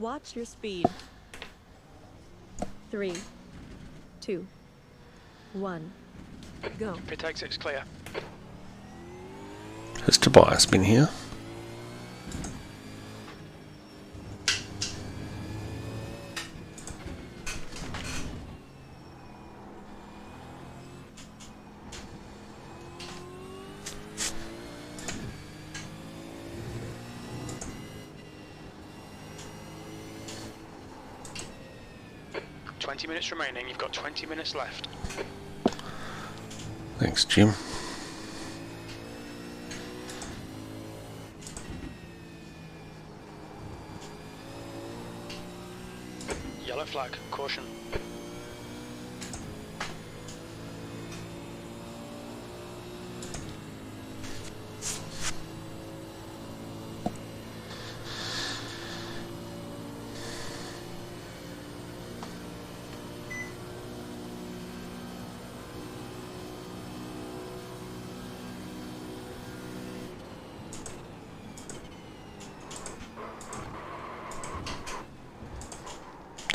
Watch your speed. 3, 2, 1, go. Pit exit's clear. Has Tobias been here? Minutes remaining, you've got 20 minutes left. Thanks, Jim. Yellow flag, caution.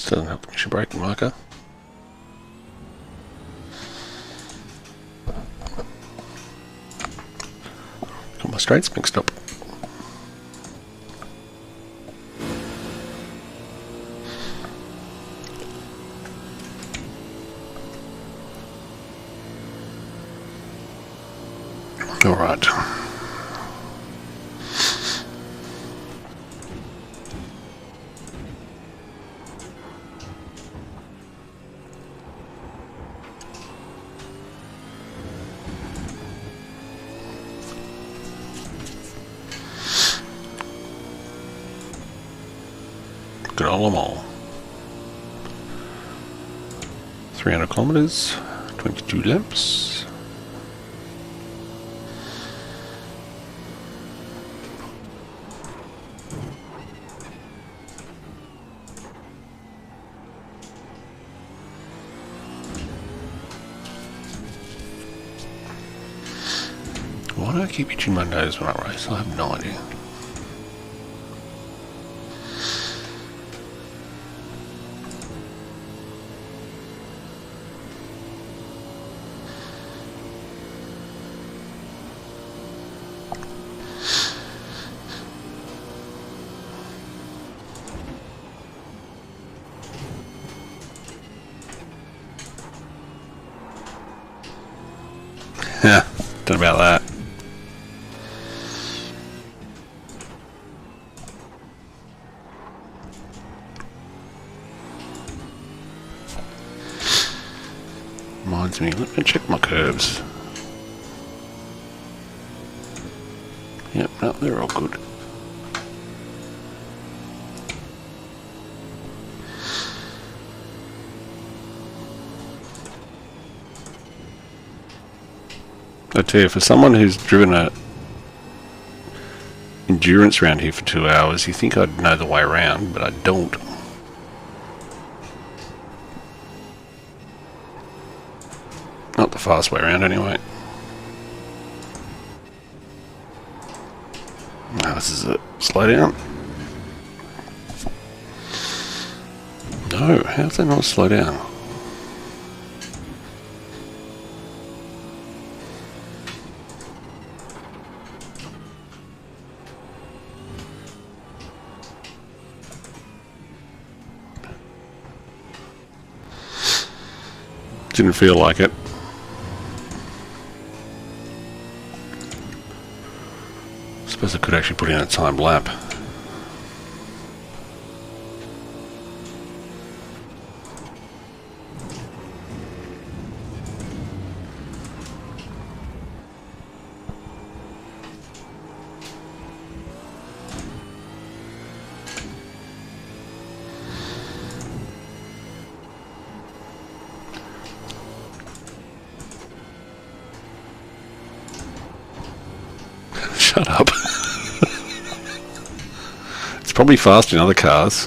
Doesn't help push your braking marker. Got my straights mixed up. All right. Good old them all. 300 kilometers, 22 laps. Why do I keep itching my nose when I race? I have no idea. Yeah, don't know about that. Reminds me, let me check my curves. Yep, no, they're all good. I tell you, for someone who's driven a endurance round here for 2 hours, you think I'd know the way around, but I don't. Not the fast way around, anyway. Now this is it. Slow down. No, how's that not slow down? Didn't feel like it. Suppose I could actually put in a timed lap. Shut up. It's probably fast in other cars.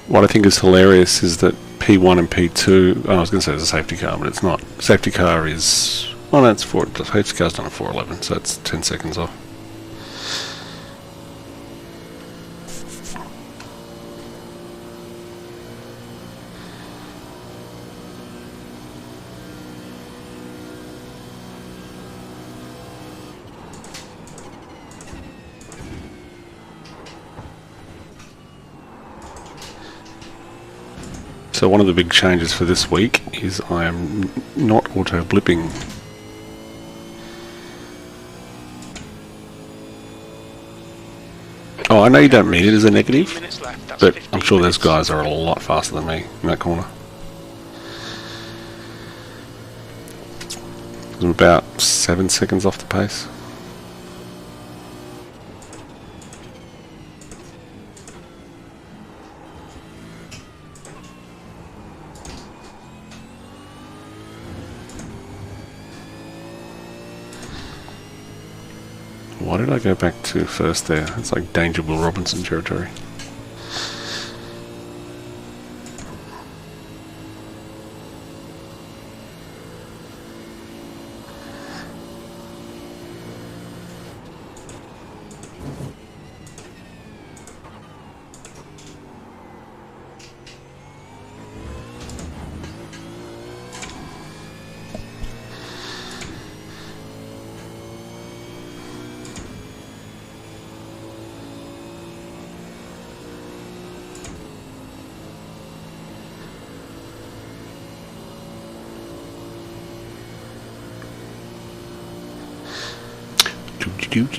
What I think is hilarious is that P1 and P2, I was going to say it's a safety car, but it's not. Safety car is, well, that's 4, the safety car's done at 4:11, so it's 10 seconds off. So one of the big changes for this week is I am not auto blipping. Oh, I know you don't mean it as a 15 negative, minutes left. That's but 15 I'm sure those minutes. guys are a lot faster than me in that corner. I'm about 7 seconds off the pace. Why did I go back to first there? It's like Danger Will Robinson territory.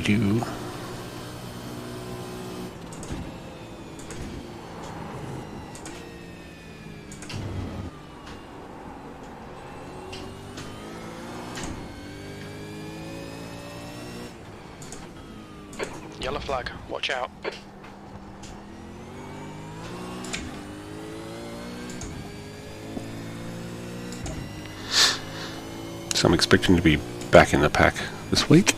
Do. Yellow flag. Watch out. So I'm expecting to be back in the pack this week.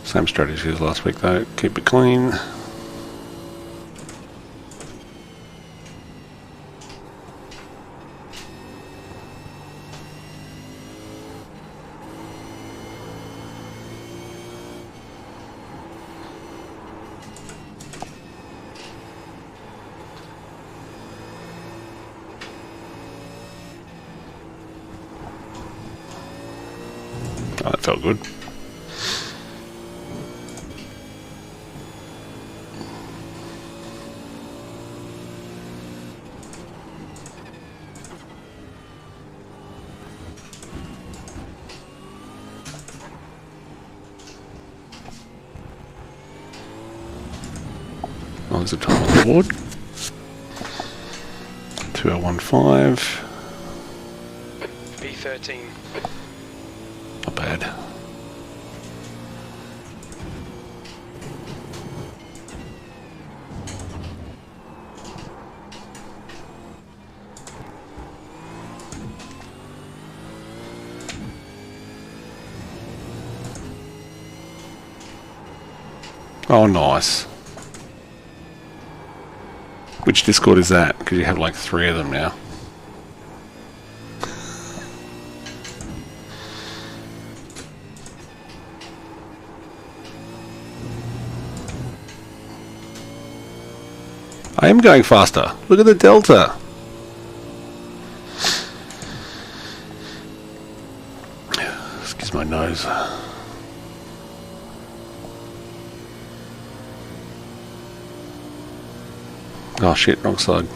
Same strategy as last week though, keep it clean. Oh, that felt good. Oh, there's a time on the board. 2015. B13. Not bad. Oh, nice. Which Discord is that? Because you have like 3 of them now. I am going faster. Look at the delta. Excuse my nose. Oh shit, wrong side.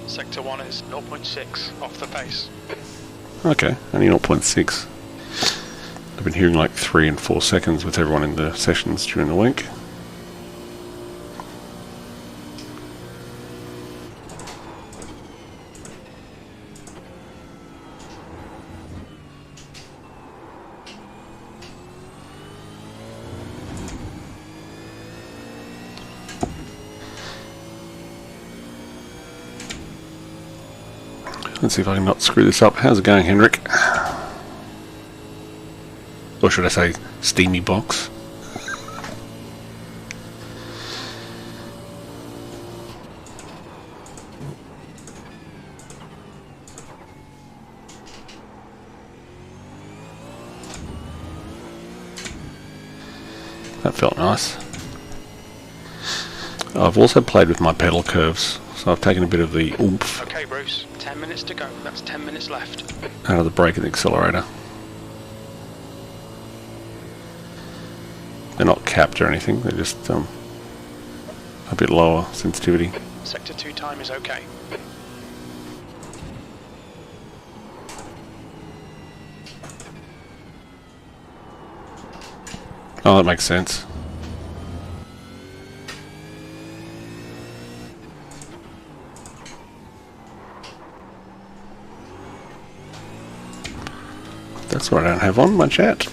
Sector 1 is 0.6 off the pace. Okay, only 0.6. I've been hearing like 3 and 4 seconds with everyone in the sessions during the week. Let's see if I can not screw this up. How's it going, Henrik? Or should I say, steamy box? That felt nice. I've also played with my pedal curves, so I've taken a bit of the oomph Okay, Bruce. 10 minutes to go. That's 10 minutes left. out of the brake and the accelerator. They're not capped or anything, they're just a bit lower sensitivity. Sector 2 time is okay. Oh, that makes sense. That's what I don't have on my chat.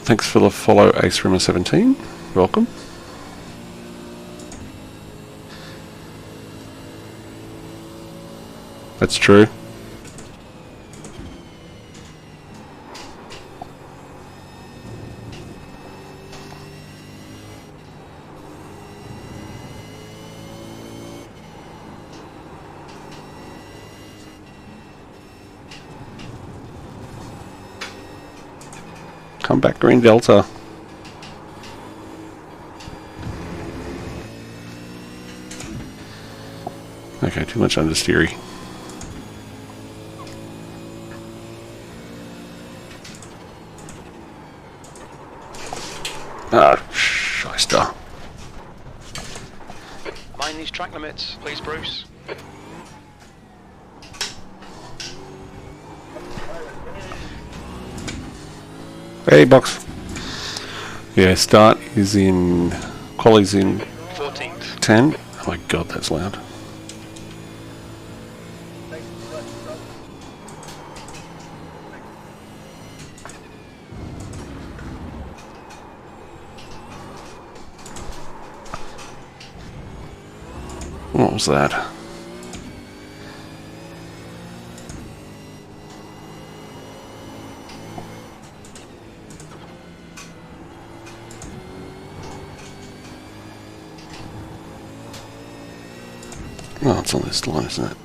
Thanks for the follow, Ace Rimmer 17. Welcome. That's true. Come back, Green Delta. Okay, too much understeery. Ah, shyster. Mind these track limits, please, Bruce. Hey, box. Yeah, start is in... Quali's in... 14th. 10. Oh my god, that's loud. What was that? Oh, it's on this line, isn't it?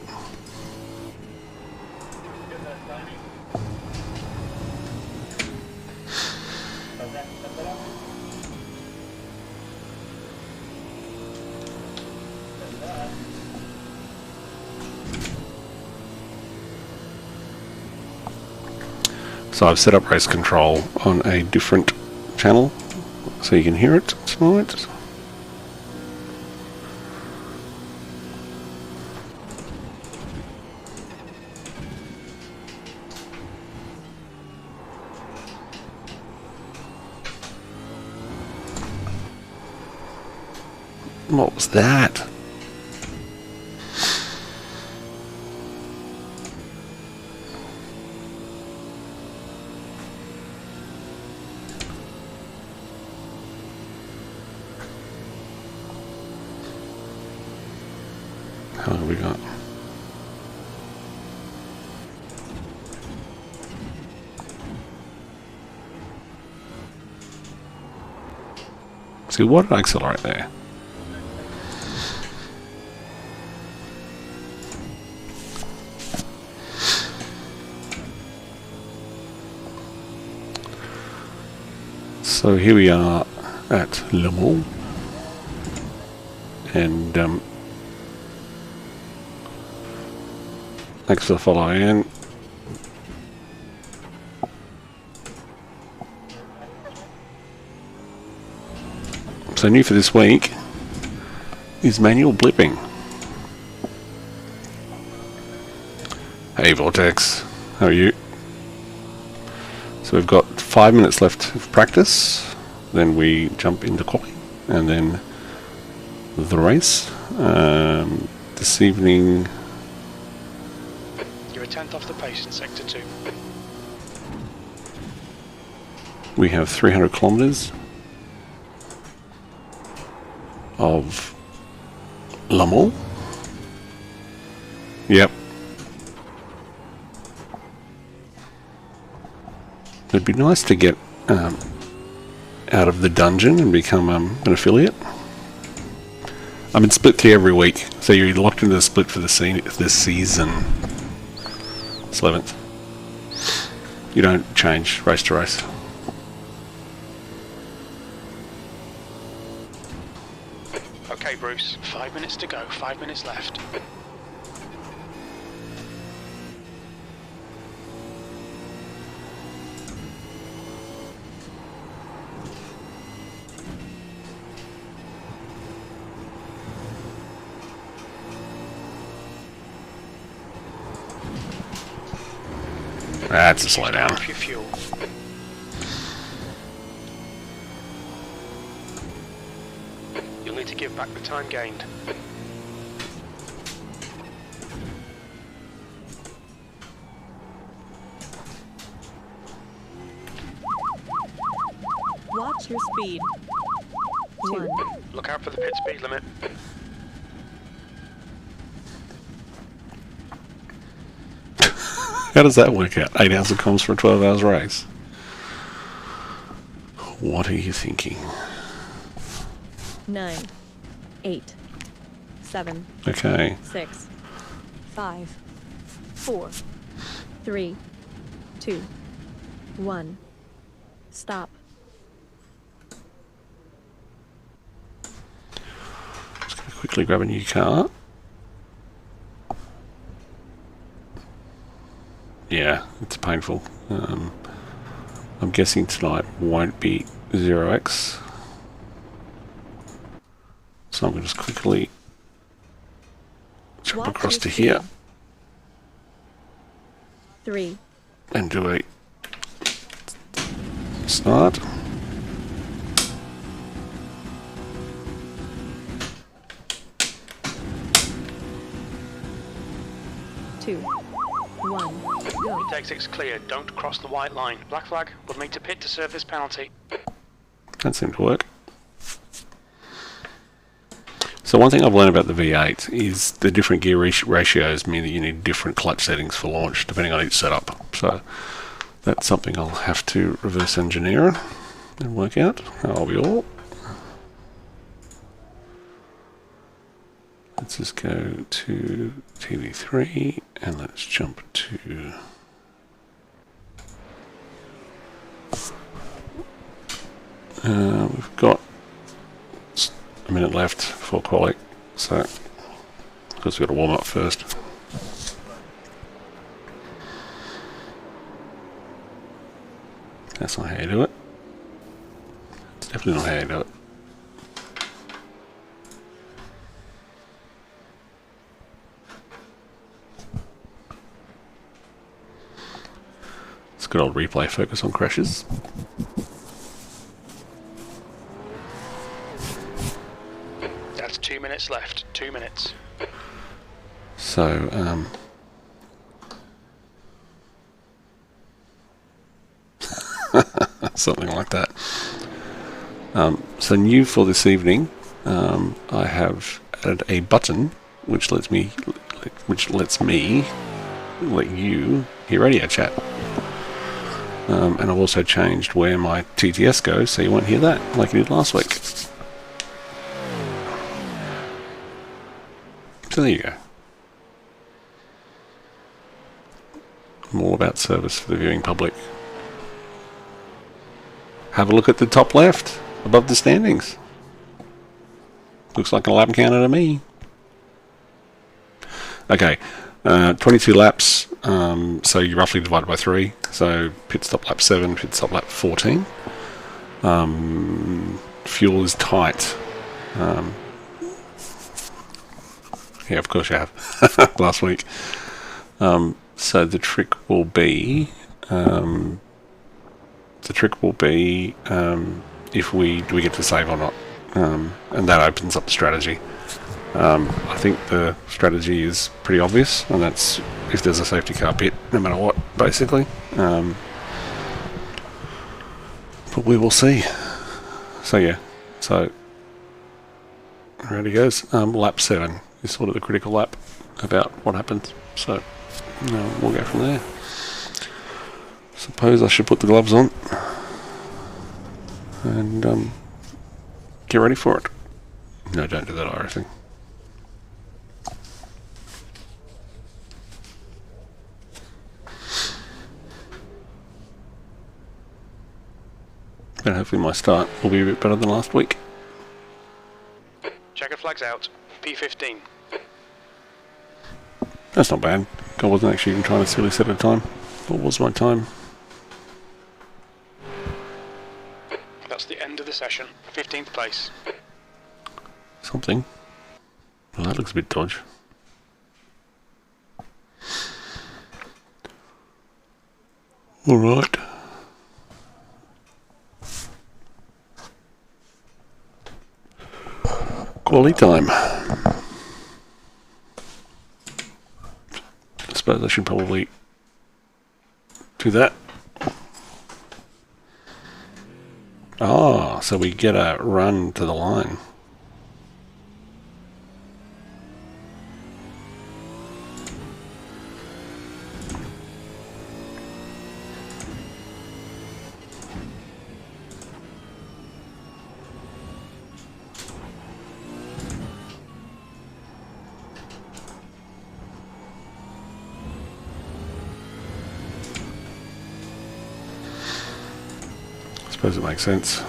So I've set up race control on a different channel so you can hear it tonight. What was that? How long have we got? See, what did I accelerate there? So here we are at Le Mans, and thanks for the follow, Ian. So new for this week is manual blipping. Hey Vortex, how are you? So we've got 5 minutes left of practice, then we jump into quality, and then the race. This evening... You're a tenth off the pace in Sector 2. we have 300 kilometers of Le Mans. Yep. It'd be nice to get out of the dungeon and become an affiliate. I'm in split 3 every week, so you're locked into the split for this season. It's 11th. You don't change race to race. Okay, Bruce. 5 minutes to go. 5 minutes left. That's a slow down. Off your fuel. You'll need to give back the time gained. Watch your speed. 1. Look out for the pit speed limit. How does that work out? 8 hours of comms for a 12 hours race. What are you thinking? 9, 8, 7, Okay. 6, 5, 4, 3, 2, 1. Stop. Just going to quickly grab a new car. Yeah, it's painful. I'm guessing tonight won't be 0x. So I'm going to just quickly jump Watch across your to here 3, and do a start. two, 1. Go. Take 6 clear. Don't cross the white line. Black flag. We'll need to pit to serve this penalty. That seemed to work. So one thing I've learned about the V8 is the different gear ratios mean that you need different clutch settings for launch depending on each setup. So that's something I'll have to reverse engineer and work out how I'll be all. Let's just go to TV3 and let's jump to we've got a minute left for quali, so of course we've got to warm up first. That's not how you do it. It's definitely not how you do it. It's good old replay focus on crashes. That's 2 minutes left. 2 minutes. So, something like that. So new for this evening, I have added a button which lets me let you hear radio chat. And I've also changed where my TTS goes, so you won't hear that like you did last week. So there you go. I'm all about service for the viewing public. Have a look at the top left, above the standings. Looks like a lap counter to me. Okay, 22 laps, so you roughly divide by 3. So pit stop lap 7, pit stop lap 14. Fuel is tight. Yeah, of course you have. Last week. So the trick will be if we get to save or not, and that opens up the strategy. I think the strategy is pretty obvious, and that's if there's a safety car pit, no matter what, basically. But we will see. So yeah, so ready goes. Lap 7 is sort of the critical lap about what happens. So we'll go from there. Suppose I should put the gloves on and get ready for it. No, don't do that Irish thing. And hopefully my start will be a bit better than last week. Checker flags out. P15. That's not bad. I wasn't actually even trying to silly set a time. What was my time? That's the end of the session. 15th place. Something. Well, that looks a bit dodgy. Alright. Quality time. I suppose I should probably do that. Ah, so we get a run to the line. I suppose it makes sense.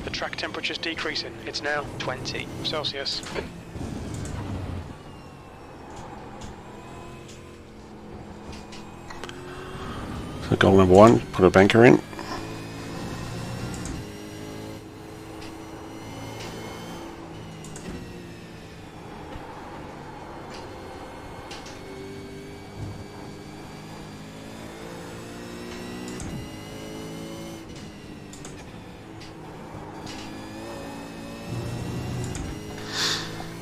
The track temperature's decreasing. It's now 20 Celsius. So goal number 1, put a banker in.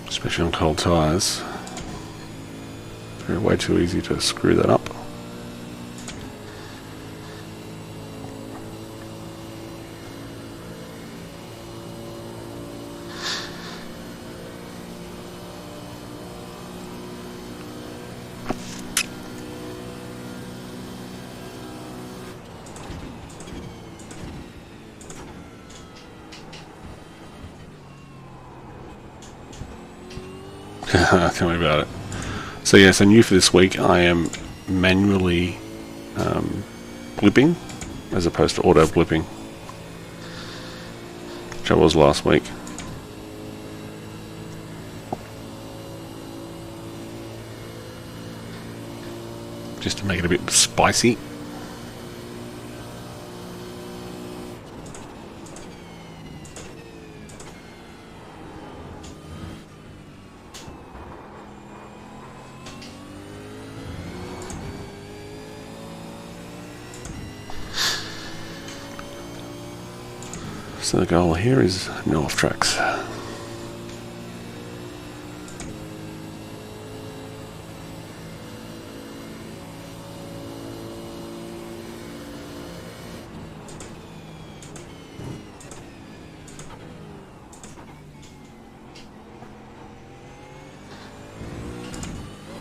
Especially on cold tyres. They're way too easy to screw that up. Tell me about it. So yeah, so new for this week, I am manually blipping as opposed to auto blipping, which I was last week. Just to make it a bit spicy. So the goal here is no off tracks.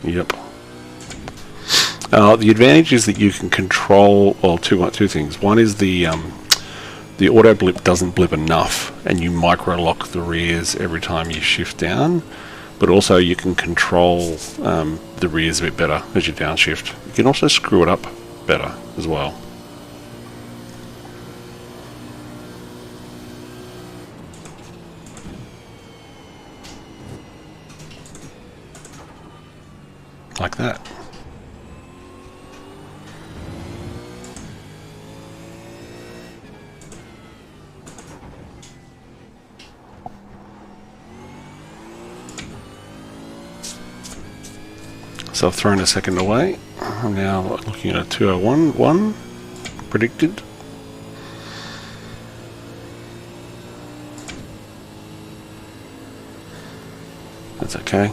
Yep. The advantage is that you can control, well, two things. One is the auto blip doesn't blip enough, and you micro lock the rears every time you shift down. But also you can control the rears a bit better as you downshift. You can also screw it up better as well. Like that. So I've thrown a second away. I'm now looking at a 201.1 predicted. That's okay.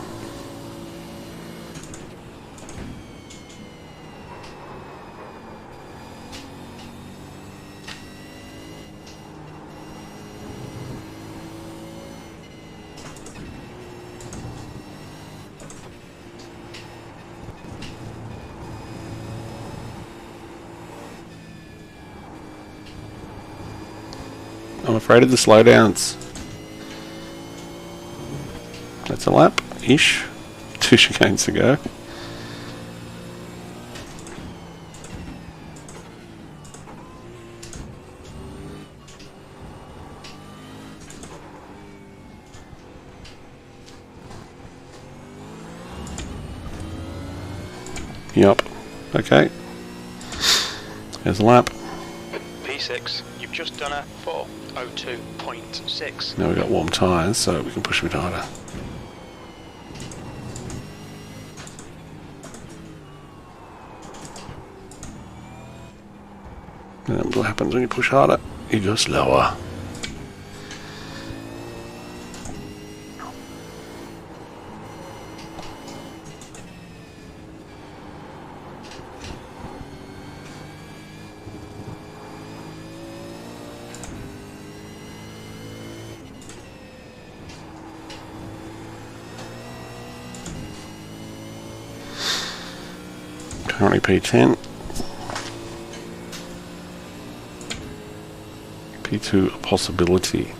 I'm afraid of the slowdowns. That's a lap-ish. 2 chicanes to go. Yep. Okay. There's a lap. P6, you've just done a 4:02.6. Now we've got warm tyres, so we can push a bit harder. And what happens when you push harder? You go slower. Currently P10. P2 a possibility.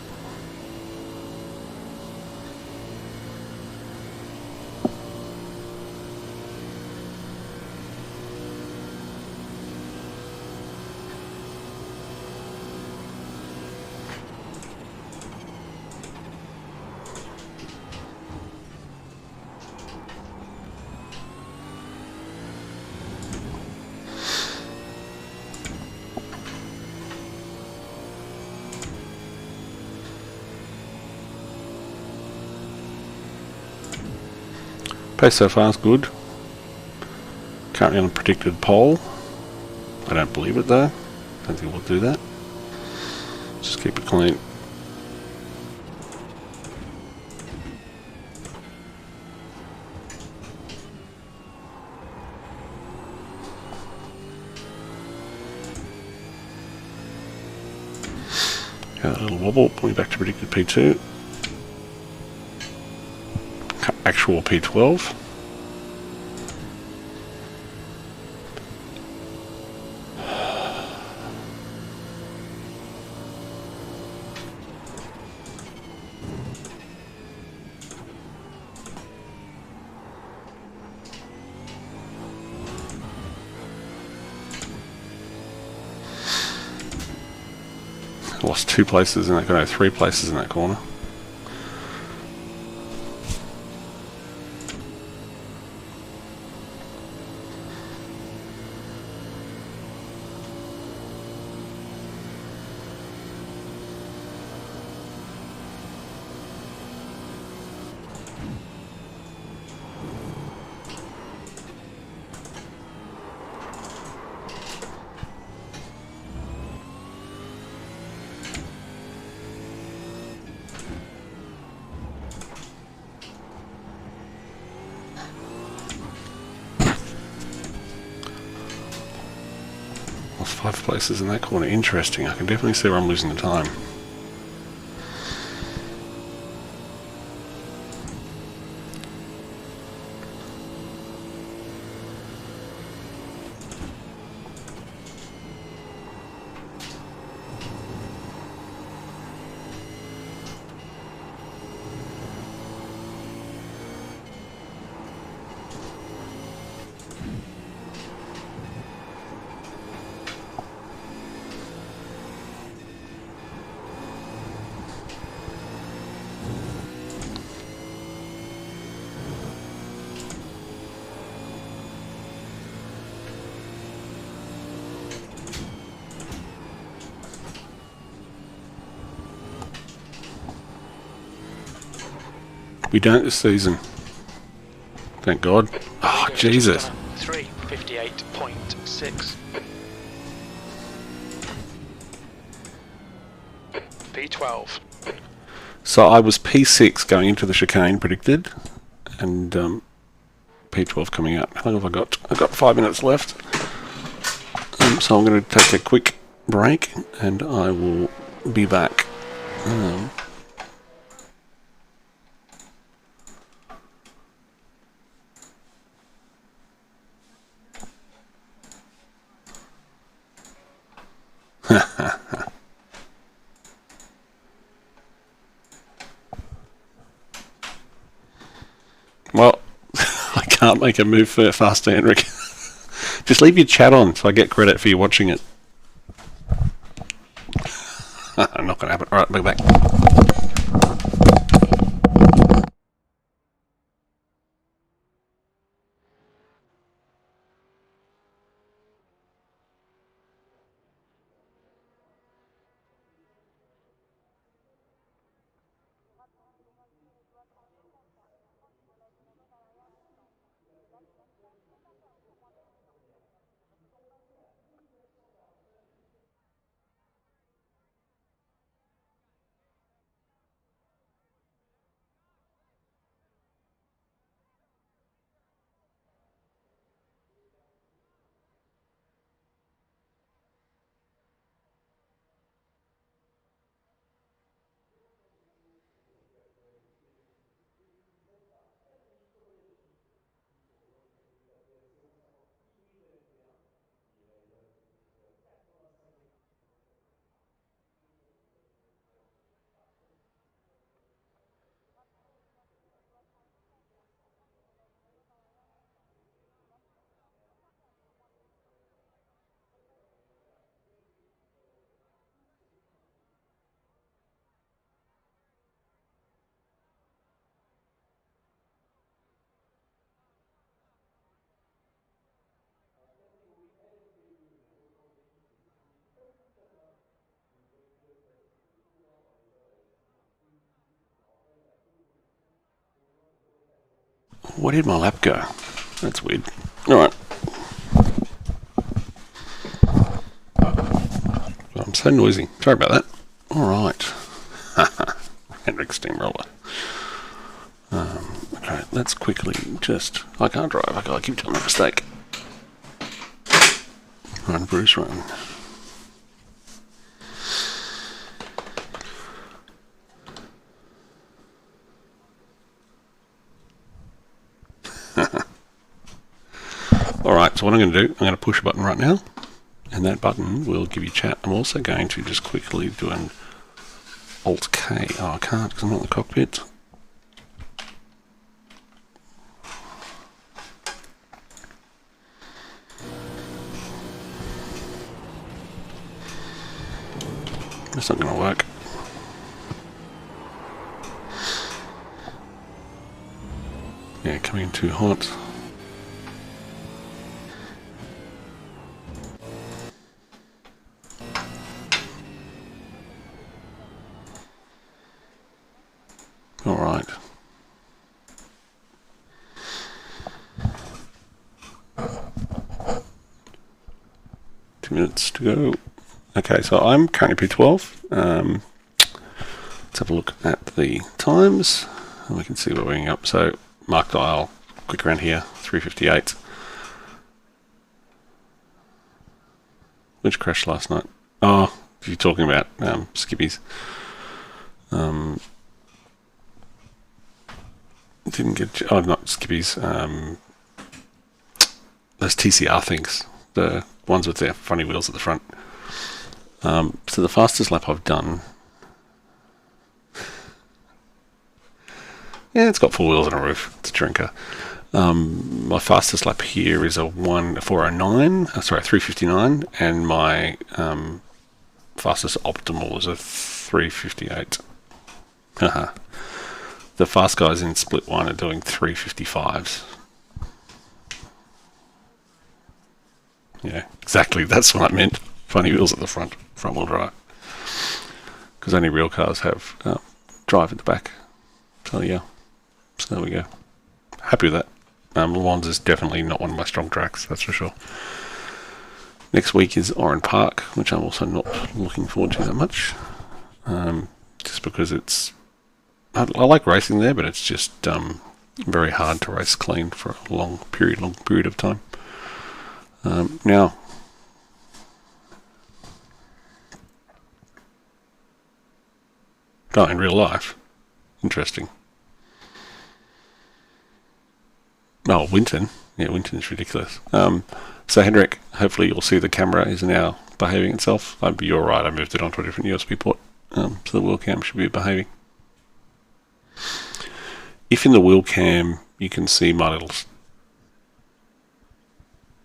Pace so far is good. Currently on a predicted pole. I don't believe it though. Don't think we'll do that. Just keep it clean. Got a little wobble, pulling back to predicted P2. Actual P12. Lost 2 places in that corner, 3 places in that corner. Lost 5 places in that corner. Interesting. I can definitely see where I'm losing the time. We don't this season. Thank God. Oh, Jesus. 3:58.6. P12. So I was P6 going into the chicane predicted, and P12 coming out. How long have I got? I've got 5 minutes left. So I'm going to take a quick break, and I will be back. Well, I can't make a move faster, Henrik. Just leave your chat on so I get credit for you watching it. Not going to happen. Alright, we're back. Where did my lap go? That's weird. Alright. I'm so noisy. Sorry about that. Alright. Hendrick Steamroller. Okay, let's quickly just... I can't drive. I keep doing a mistake. Run, Bruce, run. Alright, so what I'm going to do, I'm going to push a button right now, and that button will give you chat. I'm also going to just quickly do an Alt-K. Oh, I can't because I'm not in the cockpit. That's not going to work. Yeah, coming in too hot. Alright. Minutes to go. Okay, so I'm currently P12. Let's have a look at the times, and we can see where we're going up. So, mark dial, quick around here, 3:58. Which crashed last night? Oh, you're talking about skippies. Didn't get... Oh, not skippies. Those TCR things. The ones with their funny wheels at the front. So the fastest lap I've done... Yeah, it's got 4 wheels and a roof. It's a drinker. My fastest lap here is a 4:09. Sorry, 3:59, and my fastest optimal is a 3:58. Haha. The fast guys in split 1 are doing 3:55s. Yeah, exactly. That's what I meant. Funny wheels at the front wheel drive. Because only real cars have drive at the back. So yeah. So there we go. Happy with that. Le Mans is definitely not one of my strong tracks, that's for sure. Next week is Oran Park, which I'm also not looking forward to that much. Just because it's... I like racing there, but it's just very hard to race clean for a long period of time. Now, in real life, interesting. Oh, Winton. Yeah, Winton is ridiculous. So, Hendrik, hopefully you'll see the camera is now behaving itself. You're right, I moved it onto a different USB port. So the wheel cam should be behaving. If in the wheel cam you can see my little...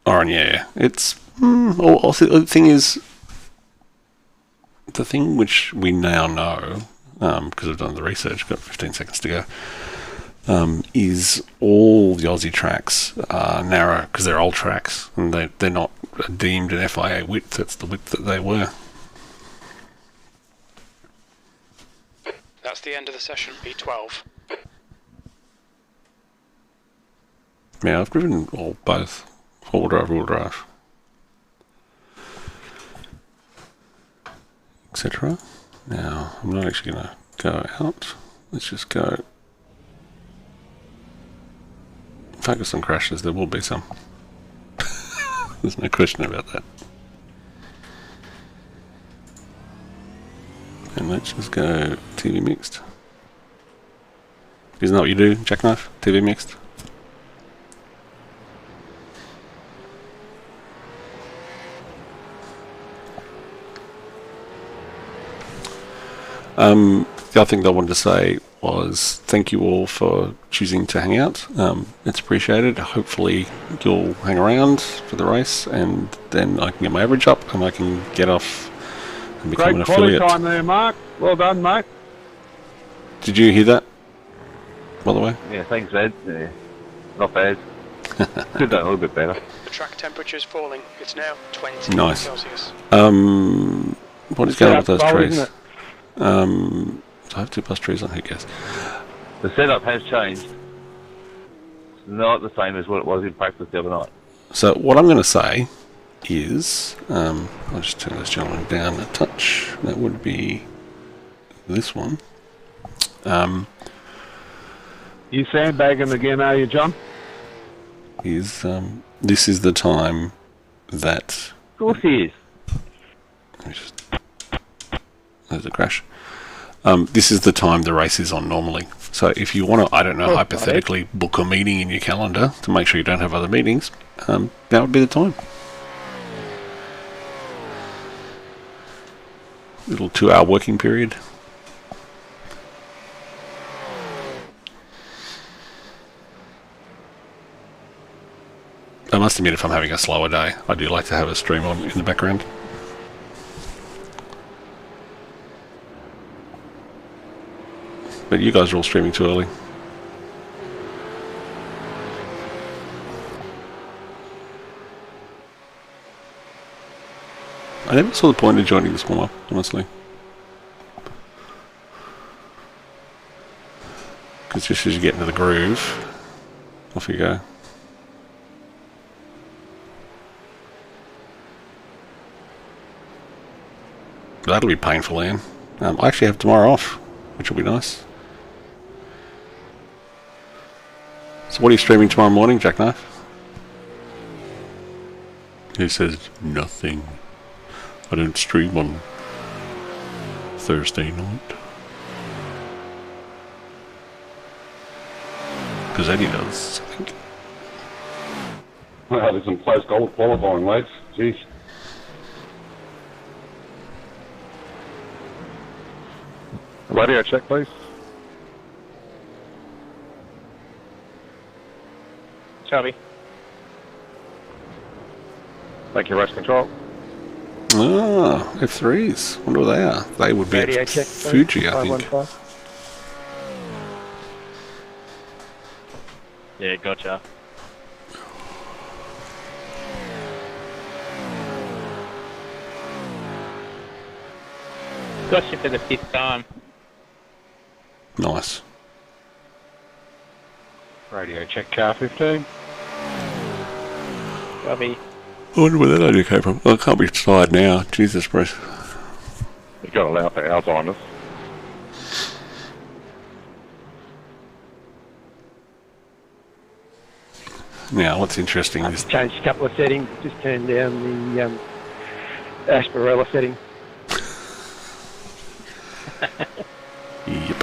Oh, and yeah, it's... Also, the thing is... The thing which we now know, because I've done the research, got 15 seconds to go, is all the Aussie tracks are narrow because they're old tracks and they're not deemed an FIA width. That's the width that they were. That's the end of the session, P12. Yeah, I've driven both. All-wheel drive, etc. Now, I'm not actually going to go out. Let's just go... Focus on crashes, there will be some. There's no question about that. And let's just go TV mixed. Isn't that what you do, Jackknife? TV mixed? The other thing that I wanted to say was thank you all for choosing to hang out. It's appreciated. Hopefully you'll hang around for the race and then I can get my average up and I can get off and become an affiliate. Great quality time there, Mark. Well done, mate. Did you hear that, by the way? Yeah, thanks, Ed. Yeah, not bad. Could do a little bit better. The track temperature is falling. It's now 20 Nice. Celsius. What is going on with those Setup, trees? isn't it? I have 2+ trees on, who cares? The setup has changed. not the same as what it was in practice the other night. So what I'm going to say is, I'll just turn this gentleman down a touch. That would be this one. You sandbagging again, are you, John? Is this is the time that... Of course he is. Let me just, there's a crash. This is the time the race is on normally. So if you want to, I don't know, hypothetically book a meeting in your calendar to make sure you don't have other meetings, that would be the time. Little 2-hour working period. I must admit, if I'm having a slower day, I do like to have a stream on in the background. But you guys are all streaming too early. I never saw the point of joining this warm-up, honestly. Because just as you get into the groove, off you go. That'll be painful, Ian. I actually have tomorrow off, which will be nice. So what are you streaming tomorrow morning, Jackknife? He says nothing. I don't stream on Thursday night. Because Eddie does, I think. Well, there's some close qualifying, lads. Jeez. Radio check, please. Shelby. Thank you, race control. Ah, F3s. Wonder what they are. They would be Radio at check, Fuji, I think. 515. Yeah, gotcha. Got you for the 5th time. Nice. Radio check, car 15. Shelby. I wonder where that idea came from. Well, it can't be tired now. Jesus Christ. You've got to allow for Alzheimer's. Now, what's interesting is... Changed a couple of settings. Just turned down the Asperella setting. Yep.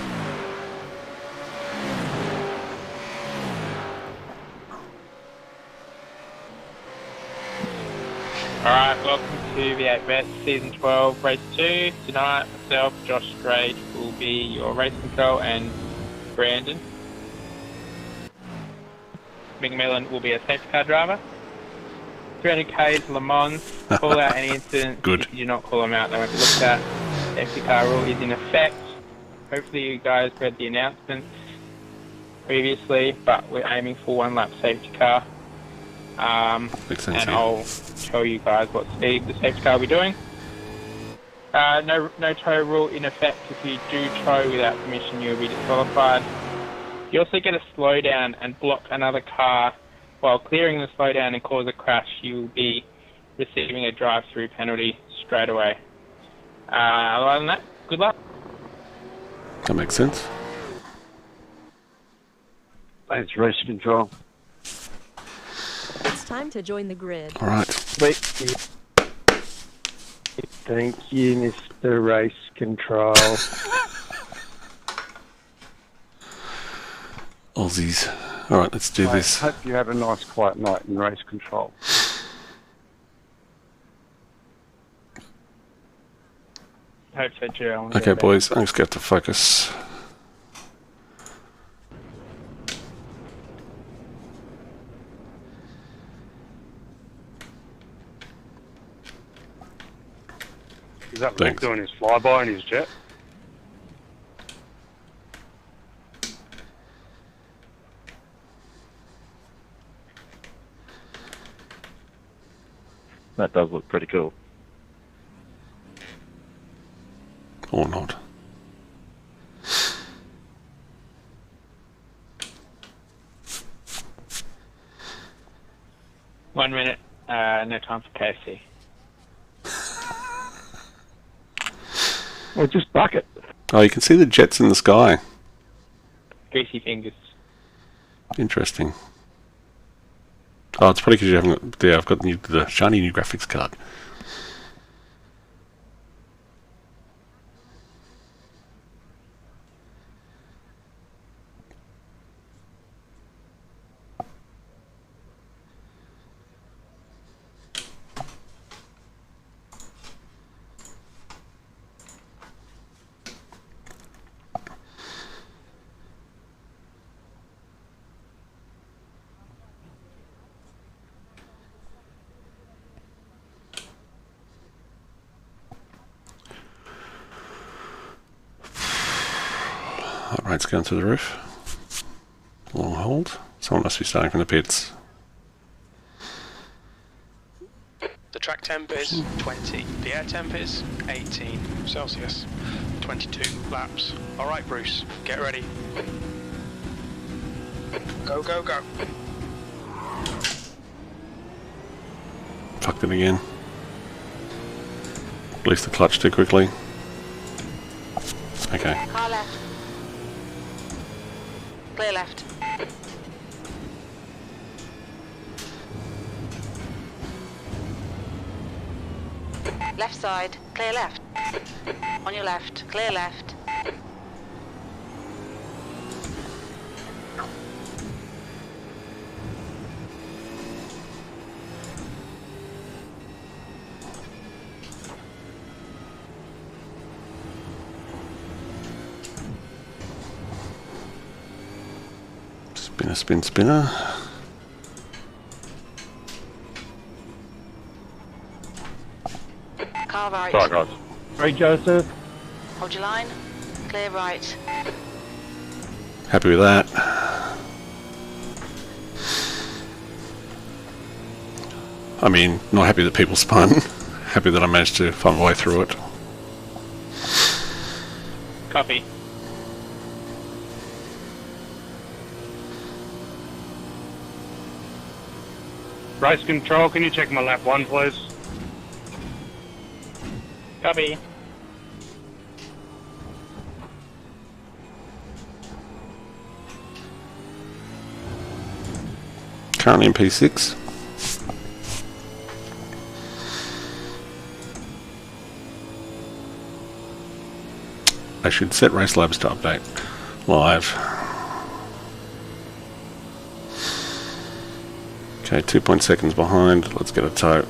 Alright, welcome to V8 Bet Season 12, Race 2. Tonight, myself, Josh Grade, will be your race control, and Brandon McMillan will be a safety car driver. 300k is Le Mans. Call out any incidents. Good. If you do not call them out, they won't be looked at. Safety car rule is in effect. Hopefully you guys read the announcements previously, but we're aiming for 1 lap safety car. Makes sense, And yeah. I'll tell you guys what speed the safety car will be doing. No tow rule in effect. If you do tow without permission, you'll be disqualified. You also get a slowdown and block another car while clearing the slowdown and cause a crash. You'll be receiving a drive-through penalty straight away. Other than that, good luck. That makes sense. Thanks, race control. It's time to join the grid. Alright. Thank you, Mr. Race Control. Aussies. Alright, let's do this. Hope you have a nice quiet night in race control. Hope so too. I wanna Okay, go back. boys, I'm just going to have to focus. Is that Luke Thanks. doing his flyby in his jet? That does look pretty cool. Or not. 1 minute. No time for KFC. Well, just bucket. Oh, you can see the jets in the sky. Greasy fingers. Interesting. Oh, it's probably because you haven't got... Yeah, I've got the shiny new graphics card. That rate's going through the roof. Long hold. Someone must be starting from the pits. The track temp is 20. The air temp is 18 Celsius. 22 laps. Alright, Bruce, get ready. Go, go, go. Fucked it again. Released the clutch too quickly. Okay. Car left. Clear left. Left side, clear left. On your left, clear left. Spinner, spin, spinner. Car right. Sorry, guys. Hey, Joseph. Hold your line. Clear right. Happy with that. I mean, not happy that people spun. Happy that I managed to find my way through it. Copy. Race control, can you check my lap 1, please? Copy. Currently in P6. I should set race labs to update live. Okay, 2 seconds behind. Let's get a tow.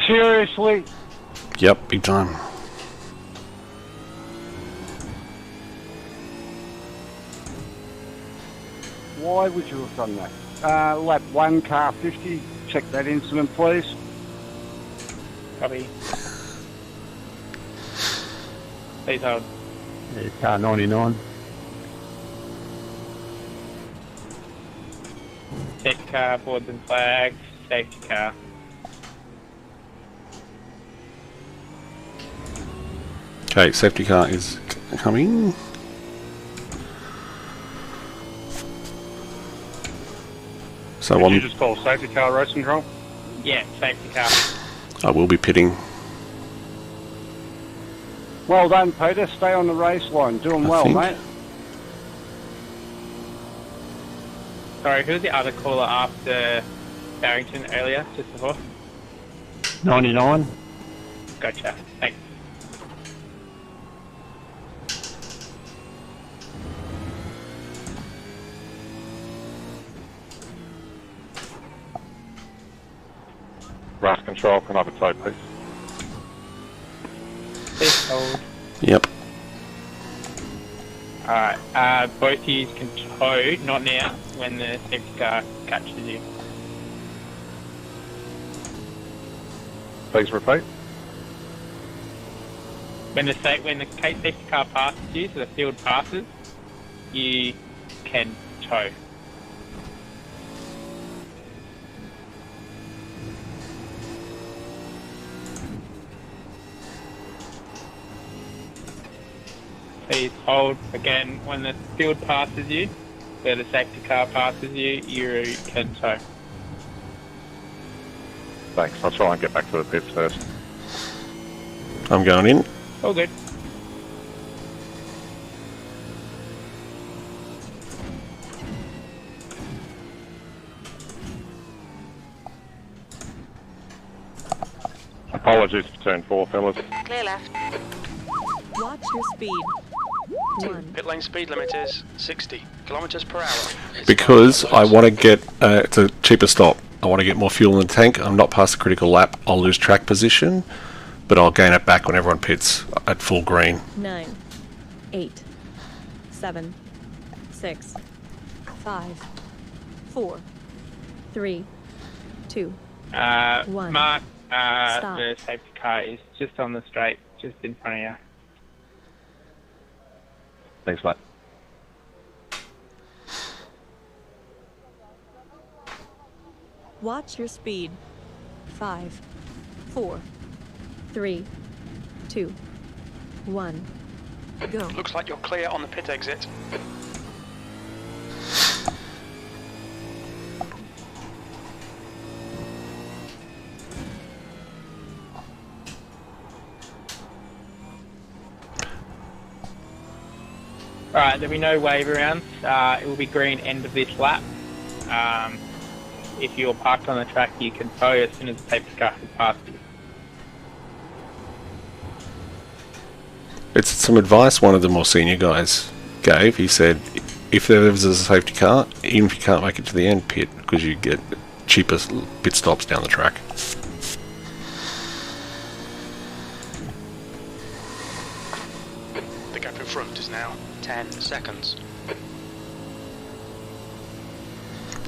Seriously? Yep, big time. Why would you have done that? Lap 1, car 50. Check that incident, please. Copy. Please hold. Yeah, car 99. Safety car, boards and flags. Safety car. Okay, safety car is coming. So Did you just call safety car race control? Yeah, safety car. I will be pitting. Well done, Peter. Stay on the race line. Doing well, think. mate. Sorry, who was the other caller after Barrington earlier, just before? 99. Gotcha. Thanks. Race control, can I have a tow, please? Please hold. Yep. Alright, both of you can tow, not now, when the safety car catches you. Please repeat. When the safety car passes you, so the field passes, you can tow. please hold. Again, when the field passes you, so the safety car passes you, you can tow. Thanks. I'll try and get back to the pits first. I'm going in. All good. Apologies for turn 4, fellas. Clear left. Watch your speed. 1. Pit lane speed limit is 60 kilometers per hour. It's Because not I close. want to get, it's a cheaper stop. I want to get more fuel in the tank. I'm not past the critical lap. I'll lose track position, but I'll gain it back when everyone pits at full green. 9, 8, 7, 6, 5, 4, 3, 2. One. Mark, Stop. the safety car is just on the straight, just in front of you. Thanks, mate. Watch your speed. 5, 4, 3, 2, 1. Go. Looks like you're clear on the pit exit. Alright, there'll be no wave around. It will be green end of this lap. If you're parked on the track, you can tow as soon as the safety car has passed you. It's some advice one of the more senior guys gave. He said, if there is a safety car, even if you can't make it to the end, pit, because you get cheaper pit stops down the track. The gap in front is now 10 seconds.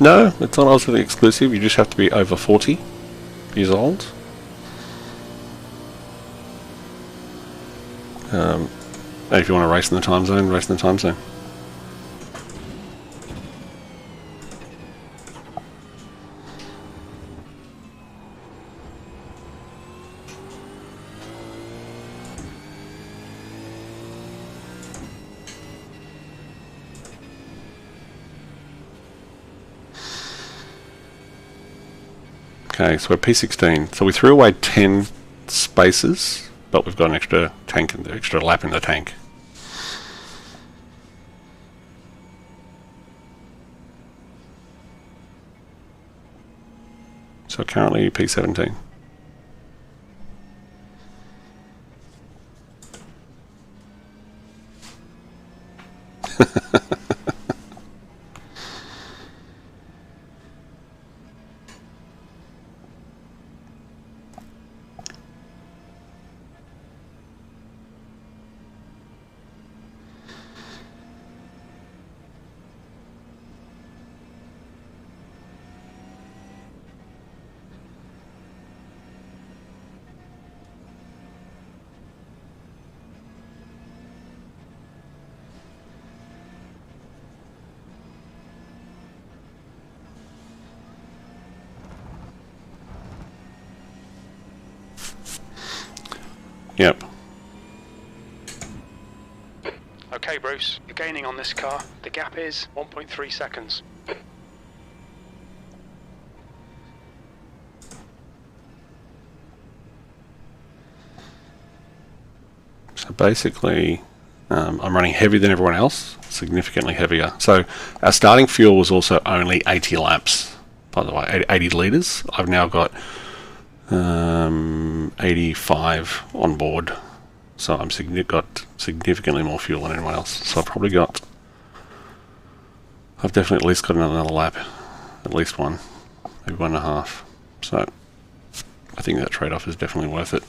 No, it's not ultimately exclusive. You just have to be over 40 years old. And if you want to race in the time zone, race in the time zone. Okay, so we're P16. So we threw away 10 spaces, but we've got an extra tank, extra lap in the tank. So currently P17. Yep. Okay, Bruce, you're gaining on this car. The gap is 1.3 seconds. So basically, I'm running heavier than everyone else, significantly heavier. So our starting fuel was also only 80 laps, by the way, 80 litres. I've now got 85 on board, so got significantly more fuel than anyone else. So I've definitely at least got another lap, at least one, maybe 1.5. So I think that trade-off is definitely worth it.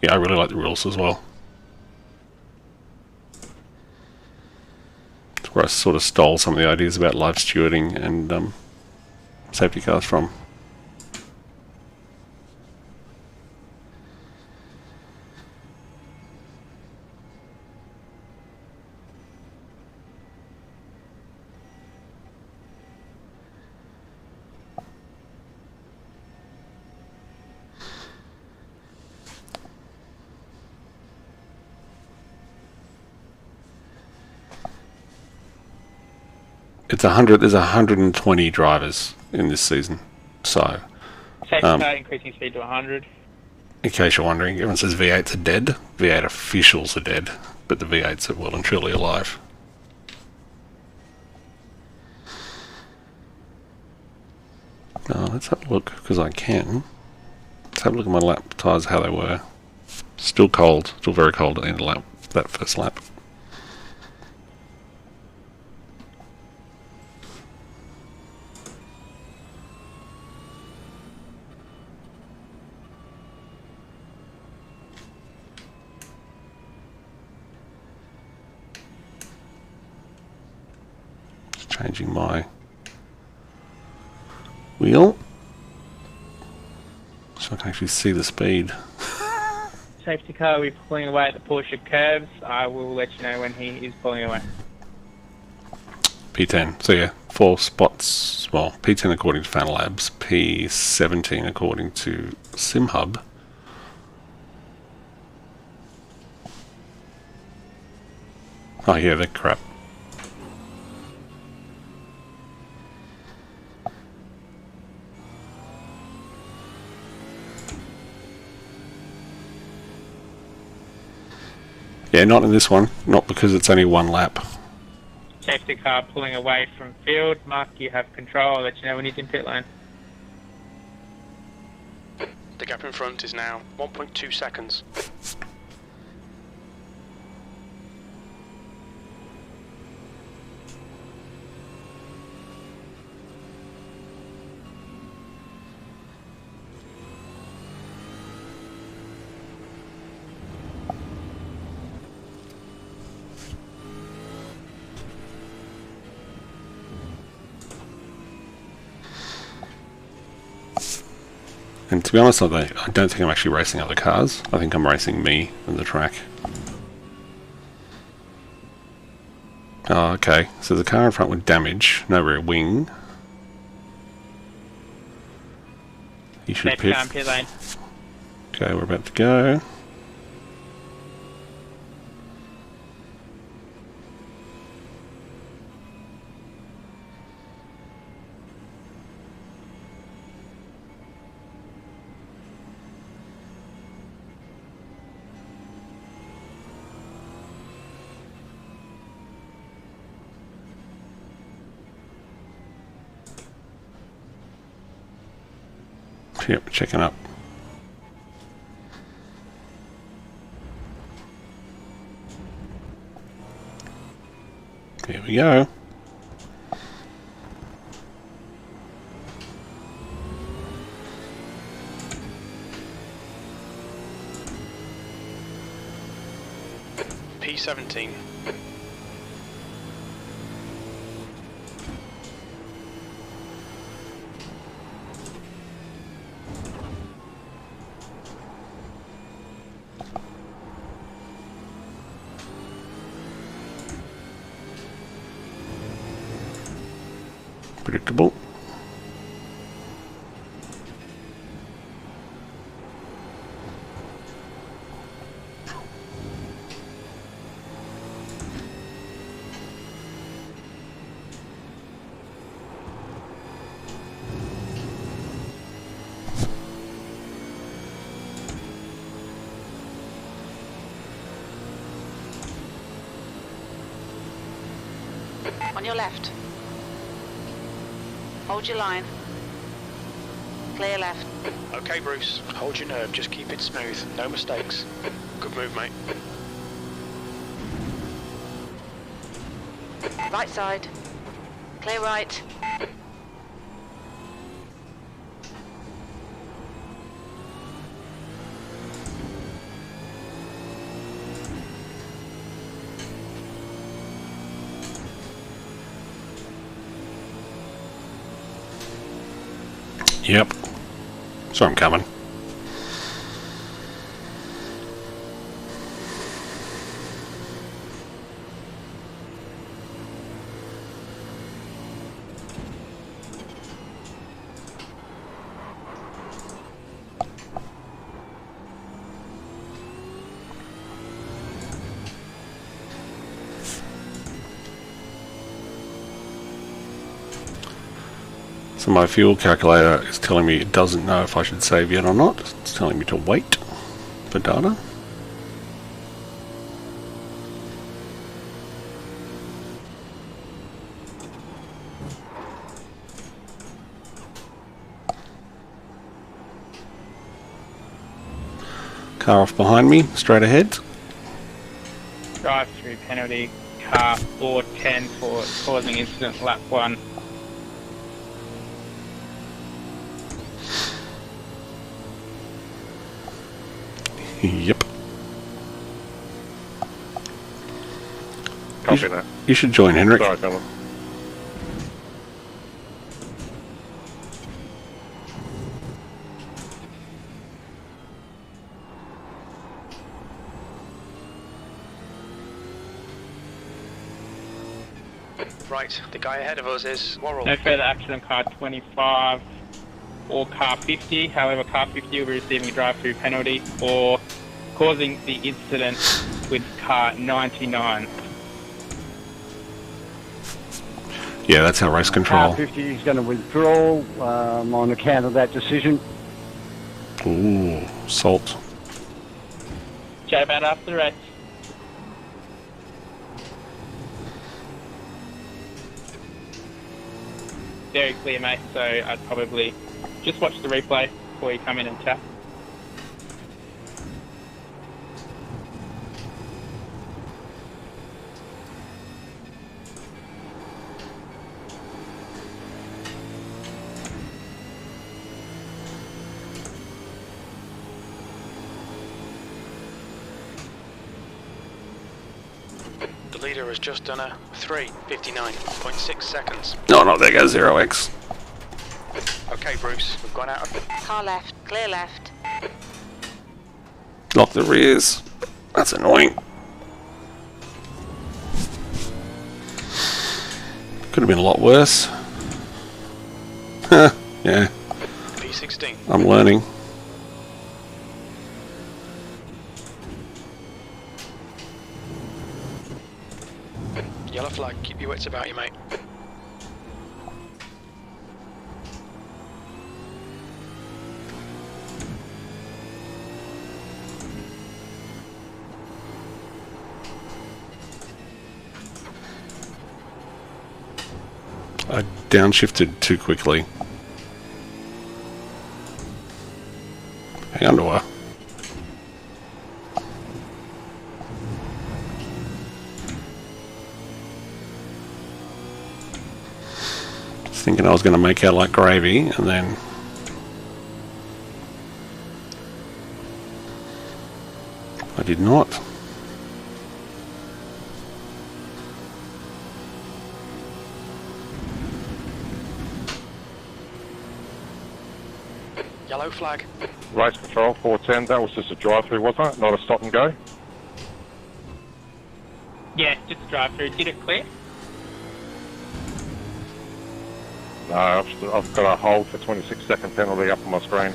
Yeah, I really like the rules as well. It's where I sort of stole some of the ideas about live stewarding and safety cars from. It's 100. There's 120 drivers in this season. So, Safety car increasing speed to 100. in case you're wondering, everyone says V8s are dead. V8 officials are dead, but the V8s are well and truly alive. Let's have a look, because I can. Let's have a look at my lap tyres, how they were. Still cold, still very cold at the end of lap, that first lap. Just changing my wheel so I can actually see the speed. Safety car will be pulling away at the Porsche curves. I will let you know when he is pulling away. P10. So yeah, 4 spots. Well, P10 according to Fan Labs, P17 according to SimHub. Oh yeah, they're crap. Yeah, not in this one. Not because it's only one lap. Safety car pulling away from field. Mark, you have control. I'll let you know when he's in pit lane. The gap in front is now 1.2 seconds. And to be honest, I don't think I'm actually racing other cars. I think I'm racing me and the track. Oh, okay. So the car in front with damage, no rear wing. You should Safety pit. car in pit lane. Okay, we're about to go. Yep, checking up. Here we go. P17. Predictable. On your left. Hold your line. Clear left. Okay, Bruce. Hold your nerve. Just keep it smooth. No mistakes. Good move, mate. Right side. Clear right. Yep. So I'm coming. So my fuel calculator is telling me it doesn't know if I should save yet or not. It's telling me to wait for data. Car off behind me, straight ahead. Drive-through penalty, car 410 for causing incident lap 1. Yep. Copy that. You should join, Henrik. Sorry, Colin. Right, the guy ahead of us is Worrell. No further action on car 25 or car 50. However, car 50 will be receiving a drive-through penalty for causing the incident with car 99. Yeah, that's our race control. Car 50 is going to withdraw on account of that decision. Ooh, salt. Chat about after the race. Very clear, mate, so I'd probably just watch the replay before you come in and chat. The leader has just done a 3:59.6 seconds. No, no, there goes 0x. Okay, Bruce, we've gone out of... Car left, clear left. Lock the rears. That's annoying. Could have been a lot worse. Yeah, P16. I'm learning. Yellow flag, keep your wits about you, mate. I downshifted too quickly. Hang on to her. Thinking I was going to make out like gravy, and then I did not. Yellow flag. Race control 410. That was just a drive-through, wasn't it? Not a stop and go. Yeah, just a drive-through. Did it clear? No, I've got a hold for 26-second penalty up on my screen.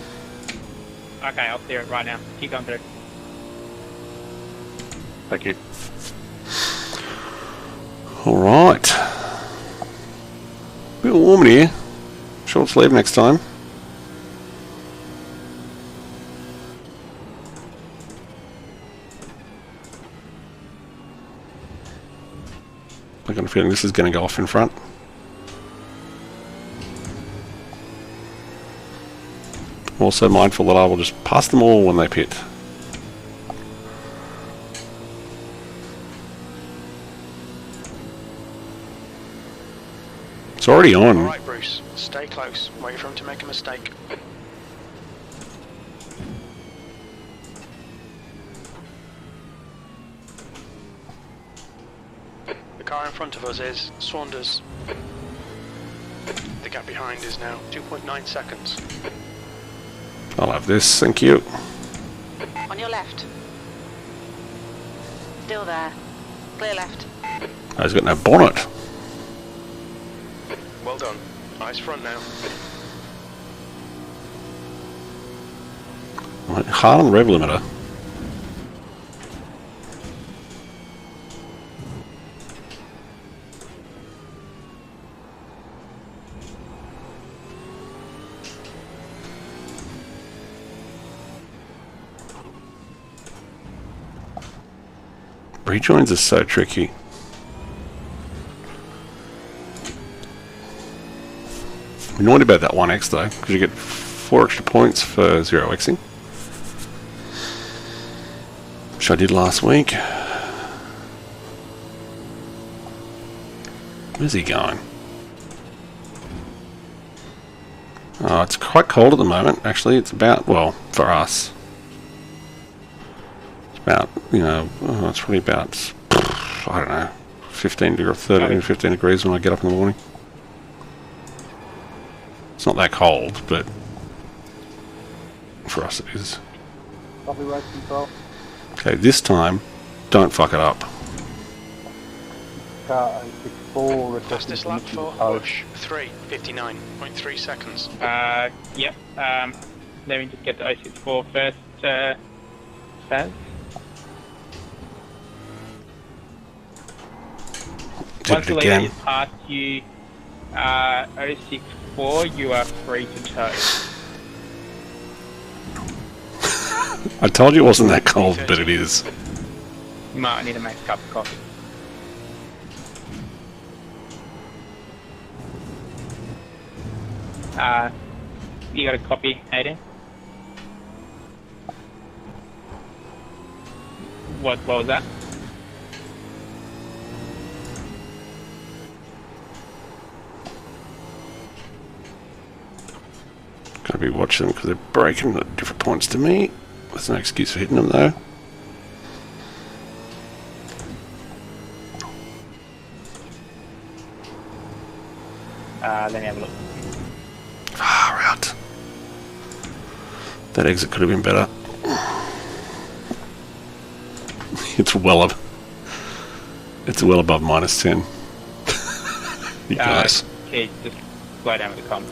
Okay, I'll clear it right now. Keep going through. Thank you. Alright. Bit warm in here. Short sleeve next time. I got a feeling this is going to go off in front. I'm also mindful that I will just pass them all when they pit. It's already on. Alright, Bruce, stay close. Wait for him to make a mistake. The car in front of us is Saunders. The The gap behind is now 2.9 seconds. I'll have this, thank you. On your left. Still there. Clear left. Oh, he's got no bonnet. Well done. Eyes front now. Right, hard on the rev limiter. Rejoins are so tricky. Annoyed about that 1x though, because you get 4 extra points for 0xing. Which I did last week. Where's he going? Oh, it's quite cold at the moment, actually. It's about, well, for us. It's about, you know, it's probably about, I don't know, 15 degrees when I get up in the morning. It's not that cold, but for us it is. Copy race control. Okay, this time, don't fuck it up. Car 064 Fastest lap for Bush, 3:59.3 seconds. Yep. Let me just get the 064 first, Faz. Did Once it the leader again. is past you, 064, you are free to tow. I told you it wasn't that cold, but it is. You might need to make a cup of coffee. You got a copy, Aiden? What was that? Gotta be watching them because they're braking at different points to me. There's no excuse for hitting them though. Let me have a look. Far out. That exit could have been better. It's well up. It's well above -10. You guys. Okay, just slow down with the comms.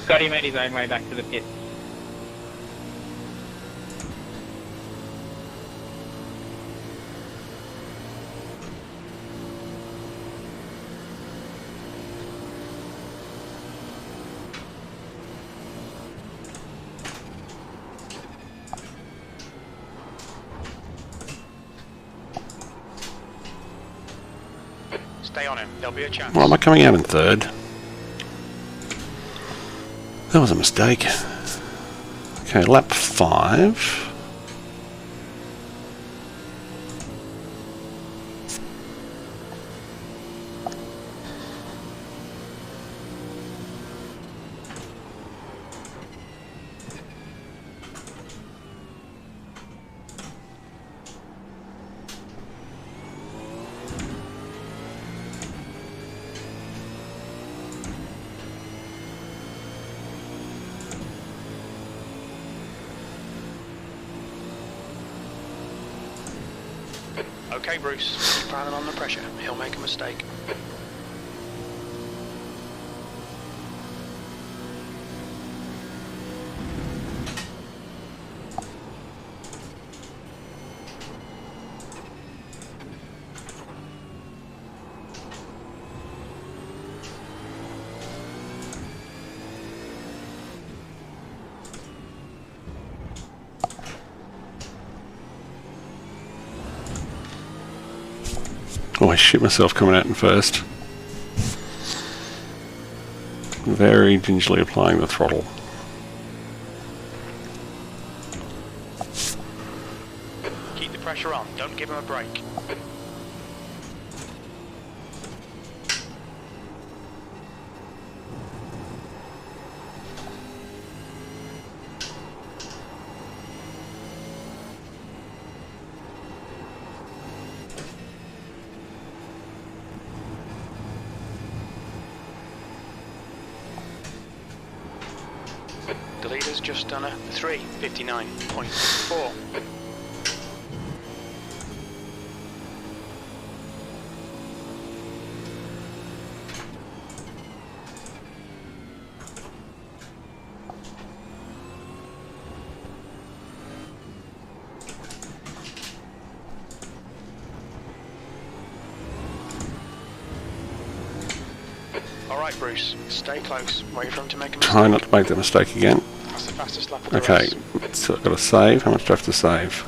Scotty made his own way back to the pit. Stay on him. There'll be a chance. Why am I coming out in third? That was a mistake. Okay, lap 5. Okay, Bruce. Keep running on the pressure. He'll make a mistake. Oh, I shit myself coming out in first. Very gingerly applying the throttle. Keep the pressure on. Don't give him a break. The leader's just done a 3:59.4. Alright Bruce, stay close, wait for him to make a mistake. Try not to make that mistake again. That's the fastest lap of the Okay, race. so I've got to save. How much do I have to save?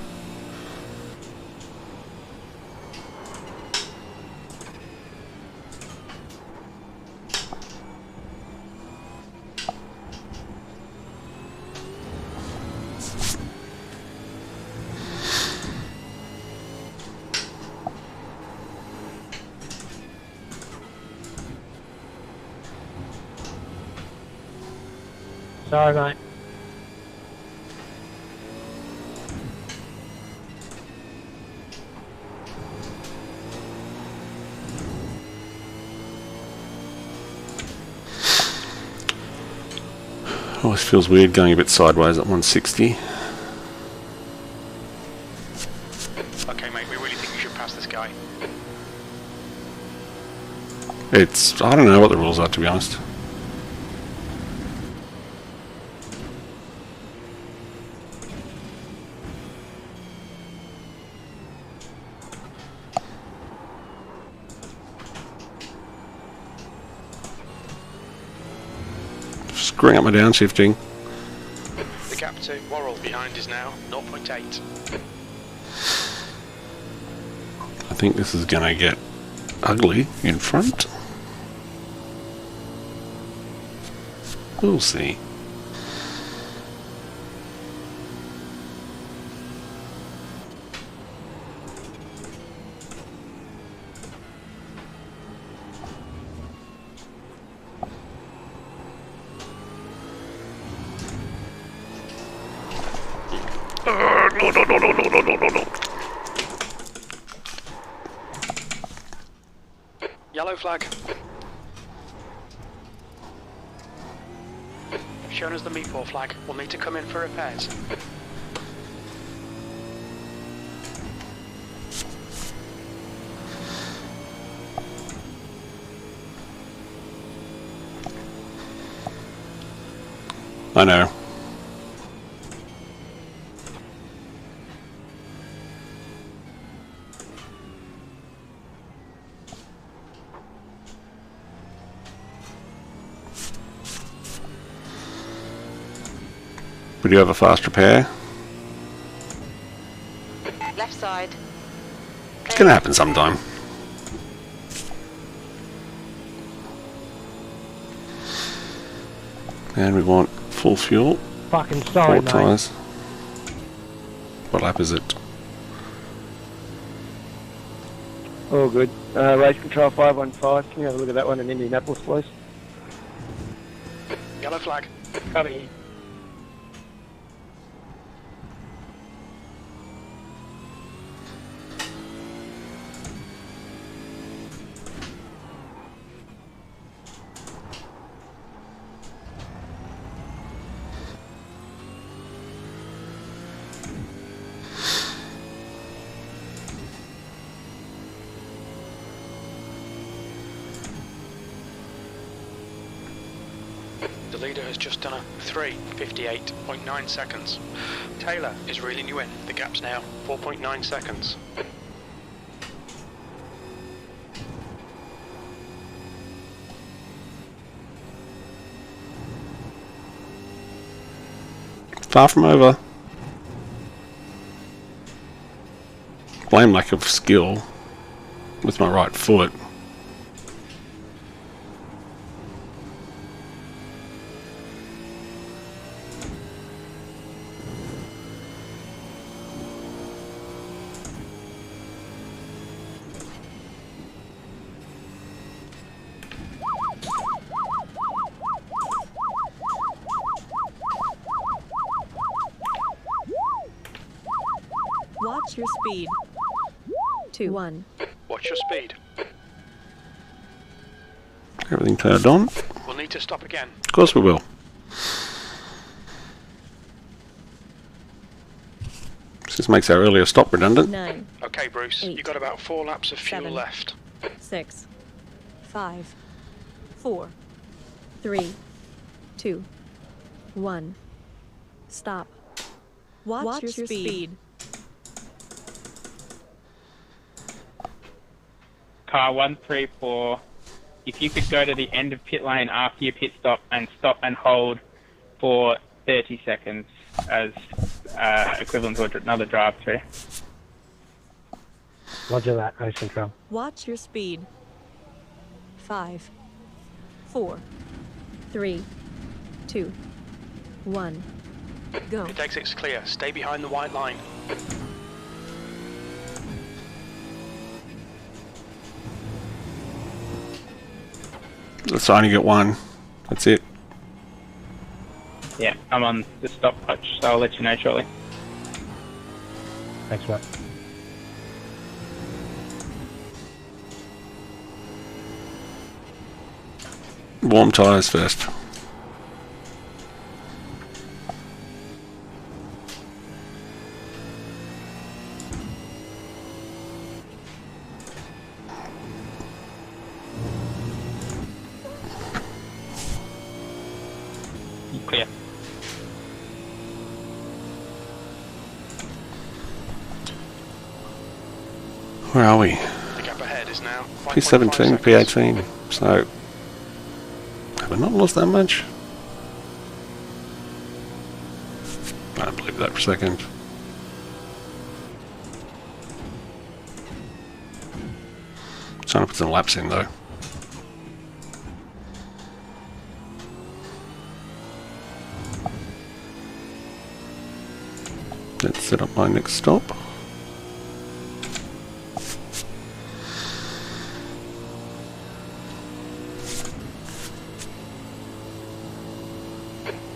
Sorry, mate. Always feels weird going a bit sideways at 160. Okay mate, we really think you should pass this guy. I don't know what the rules are, to be honest. Screwing up my downshifting. The gap to Worrell behind is now 0.8. I think this is going to get ugly in front. We'll see. No. Yellow flag. Shown as the meatball flag. We'll need to come in for repairs. I know. We do have a fast repair. Left side. It's going to happen sometime. And we want full fuel. Fucking sorry, 4 mate. tyres. What lap is it? All good. Race control 515. Can you have a look at that one in Indianapolis, please? Yellow flag. Copy. The leader has just done a 3:58.9 seconds. Taylor is reeling you in. The gap's now 4.9 seconds. Far from over. Blame lack of skill with my right foot. Watch your speed. 2, 1. Watch your speed. Everything turned on. We'll need to stop again. Of course we will. This makes our earlier stop redundant. 9, Okay, Bruce, 8, you've got about 4 laps of fuel 7. left. 6, 5, 4, 3, 2, 1. Stop. Watch your speed. Car 134, if you could go to the end of pit lane after your pit stop and hold for 30 seconds as equivalent to another drive-through. Roger that, Race Control. Watch your speed. 5, 4, 3, 2, 1. Go. Pit exit's clear. Stay behind the white line. Let's only get one. That's it. Yeah, I'm on the stopwatch, so I'll let you know shortly. Thanks, mate. Warm tyres first. Clear. Where are we? The gap ahead is now 5.5 P17, seconds. P18. So, have we not lost that much? I don't believe that for a second. Trying to put some laps in though. Let's set up my next stop.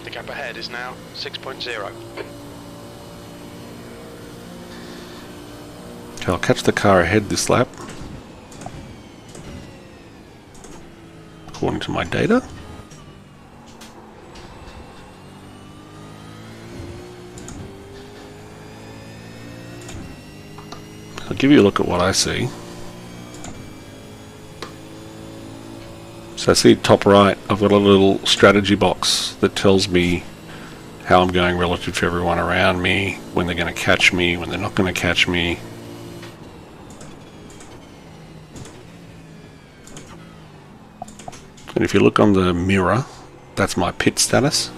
The gap ahead is now 6.0. Okay, I'll catch the car ahead this lap. According to my data. I'll give you a look at what I see. So I see top right, I've got a little strategy box that tells me how I'm going relative to everyone around me, when they're going to catch me, when they're not going to catch me. And if you look on the mirror, that's my pit status.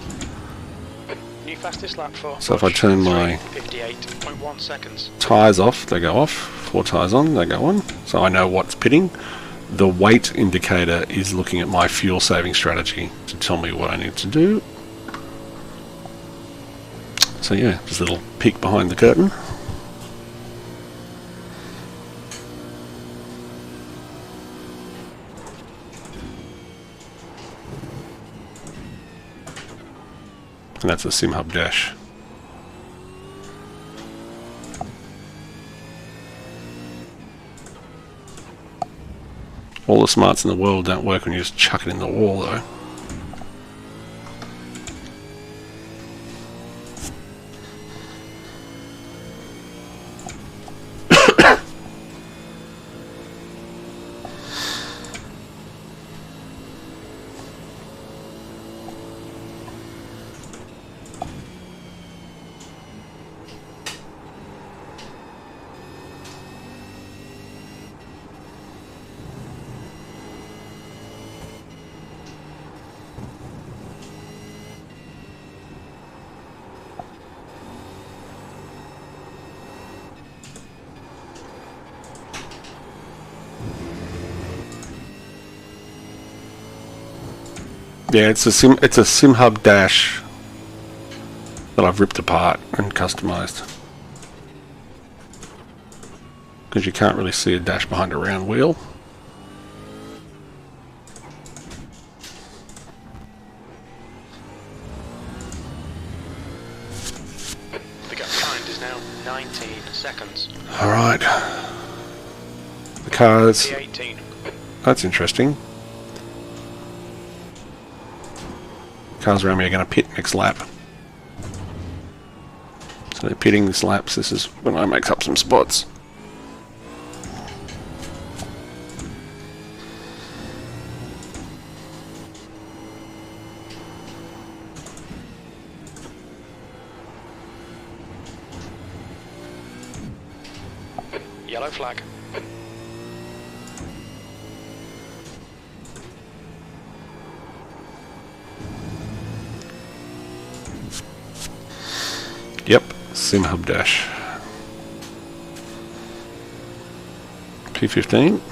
New fastest lap for So if I turn my 58.1 seconds. tyres off, they go off. 4 tyres on, they go on. So I know what's pitting. The weight indicator is looking at my fuel saving strategy to tell me what I need to do. So yeah, just a little peek behind the curtain. And that's a SimHub dash. All the smarts in the world don't work when you just chuck it in the wall though. Yeah, it's a SimHub dash that I've ripped apart and customized. Because you can't really see a dash behind a round wheel. The gap behind is now 19. seconds. Alright. The cars. P18. That's interesting. Cars around me are going to pit next lap. So they're pitting this lap, so this is when I make up some spots. Yellow flag. Yep, Sim Hub Dash. P15.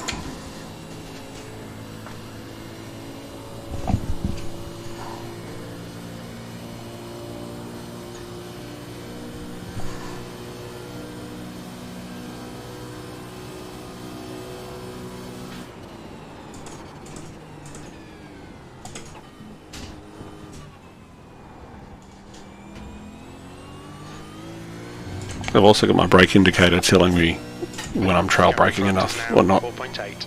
I've also got my brake indicator telling me when I'm trail braking enough or not. 4.8.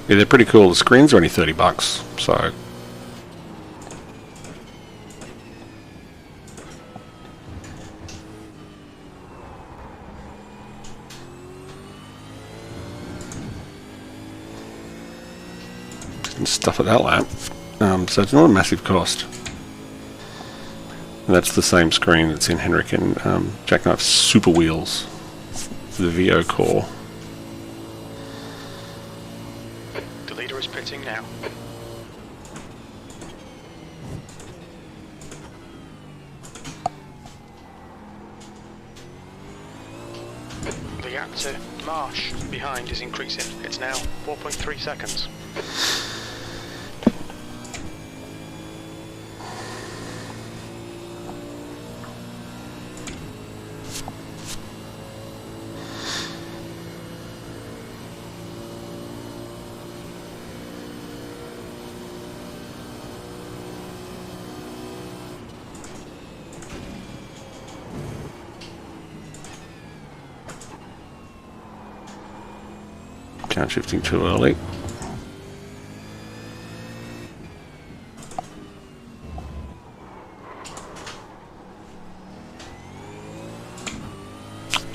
Yeah, they're pretty cool. The screens are only $30, so stuff at that lap. So it's not a massive cost. And that's the same screen that's in Henrik and Jackknife's Super Wheels, the VO core. The leader is pitting now. The gap to Marsh behind is increasing. It's now 4.3 seconds. Downshifting too early.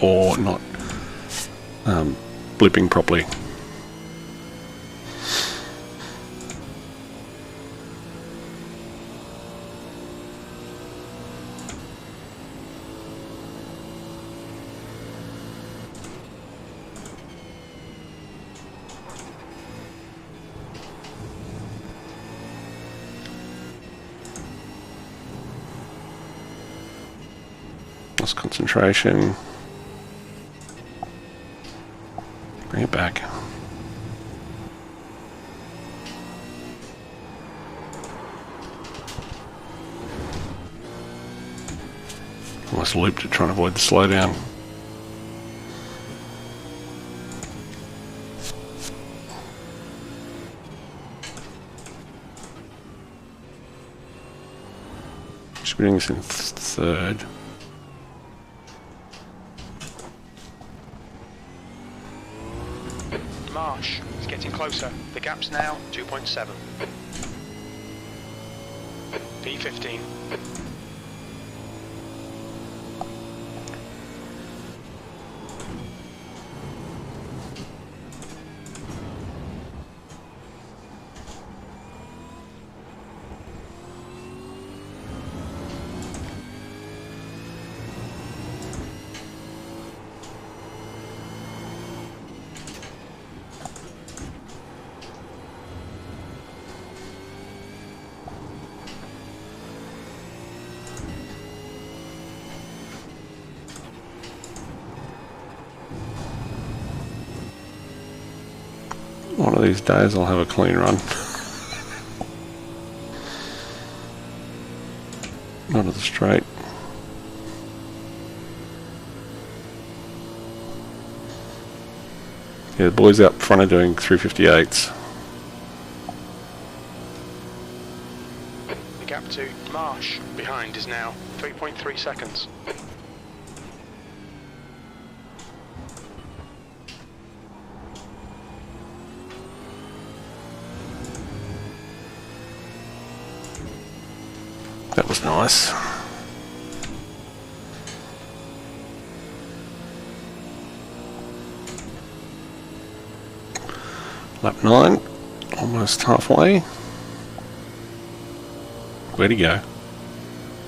Or not blipping properly. Lost concentration. Bring it back. Almost looped it trying to avoid the slowdown. Shooting this in third. Marsh is getting closer. The gap's now 2.7. P15. One of these days I'll have a clean run. Not at the straight. Yeah, the boys out front are doing 358s. The gap to Marsh behind is now 3.3 seconds. That was nice. Lap 9, almost halfway. Where'd he go?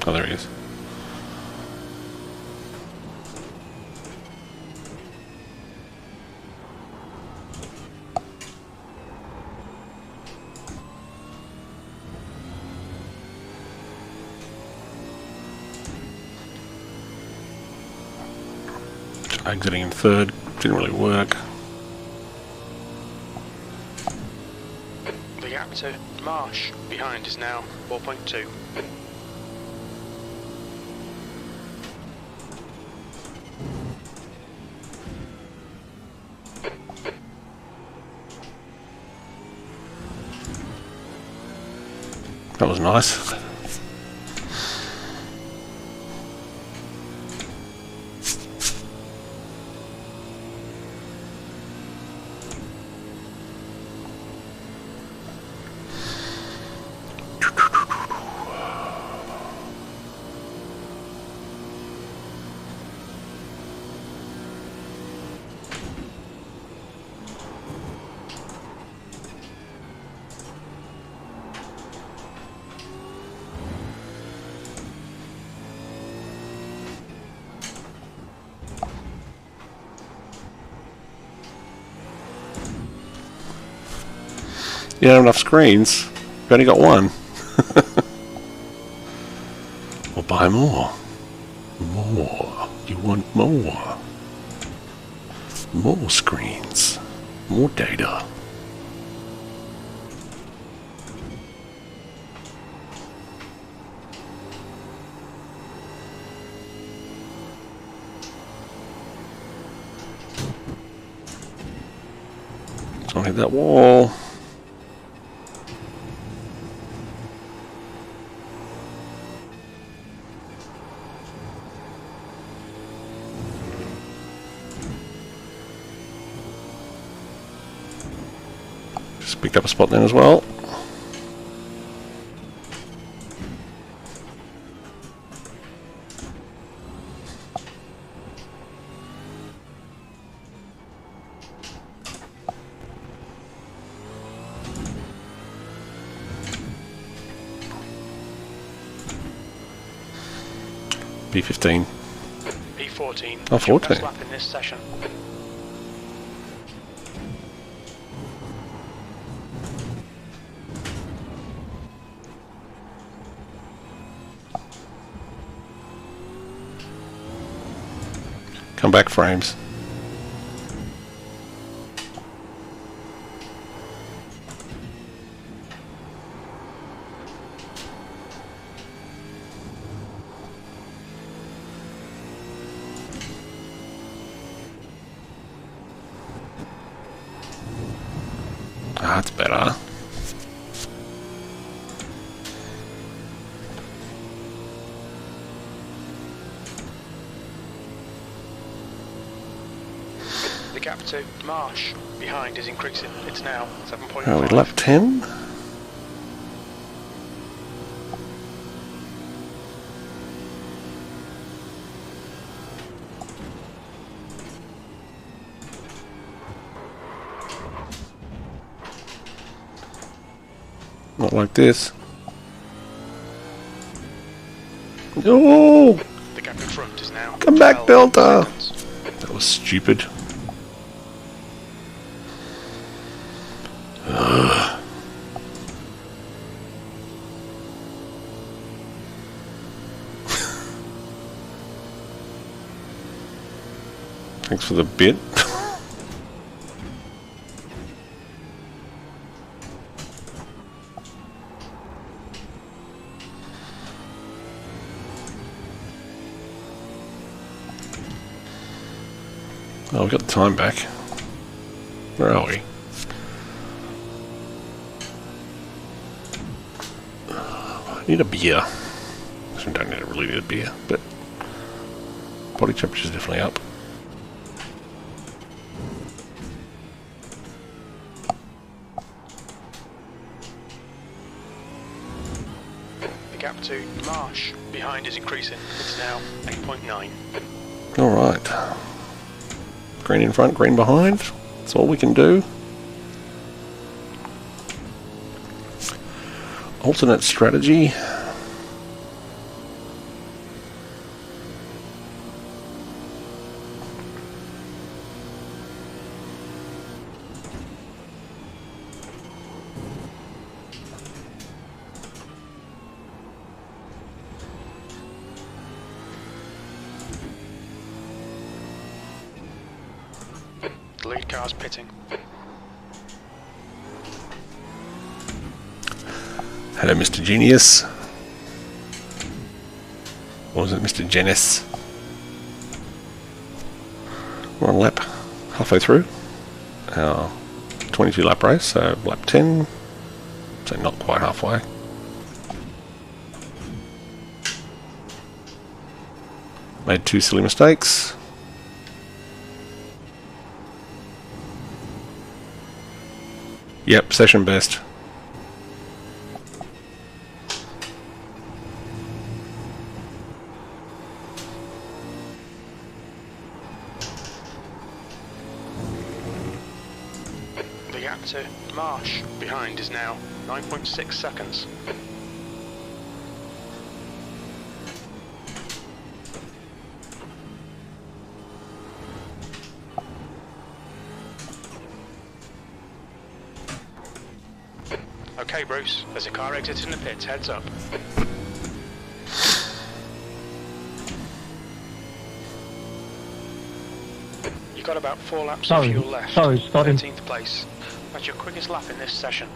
Oh, there he is. Exiting in third, didn't really work. The gap to Marsh behind is now 4.2. That was nice. You don't have enough screens. You've only got one. Well, buy more. More. You want more. More screens. More data. Don't hit that wall. Picked up a spot then as well. P15. P14. Oh, 14. Best lap in this session. Come back, frames. Ah, that's better. The gap to Marsh behind is increasing. It's now 7.5. Are we lap 10? Not like this. No! The gap in front is now Come back, 12 Delta! seconds. That was stupid. Ugh. Thanks for the bit. Oh, we got the time back. Where are we? I need a beer. I don't really need a beer, but body temperature's definitely up. The gap to Marsh behind is increasing. It's now 8.9. Alright. Green in front, green behind. That's all we can do. Alternate strategy. The lead car's pitting. Hello, Mr. Genius. Or was it Mr. Genis? We're on lap halfway through our 22 lap race, so lap 10, so not quite halfway. Made 2 silly mistakes. Yep, session best. The gap to Marsh behind is now 9.6 seconds. Okay, Bruce, there's a car exiting the pits, heads up. You've got about 4 laps of fuel left. Sorry, starting. 13th place. That's your quickest lap in this session.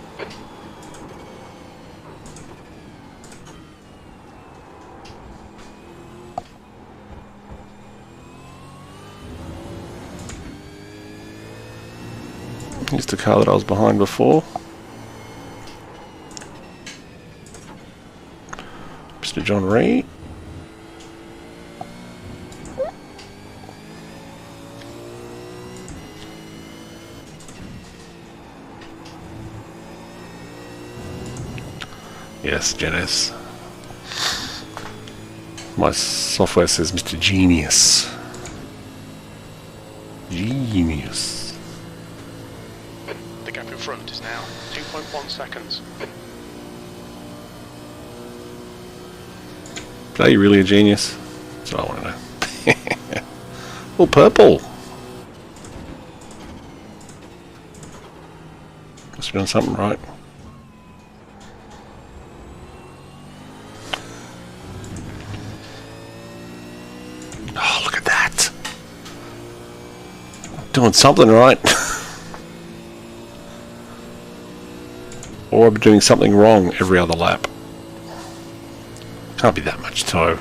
Here's the car that I was behind before. Mr. John Reed. Yes, Janice. My software says Mr. Genius. Genius. The gap in front is now 2.1 seconds. Are you really a genius? That's what I want to know. Oh, purple! Must be doing something right. Oh, look at that! Doing something right. Or I'm doing something wrong every other lap. Can't be that much tow.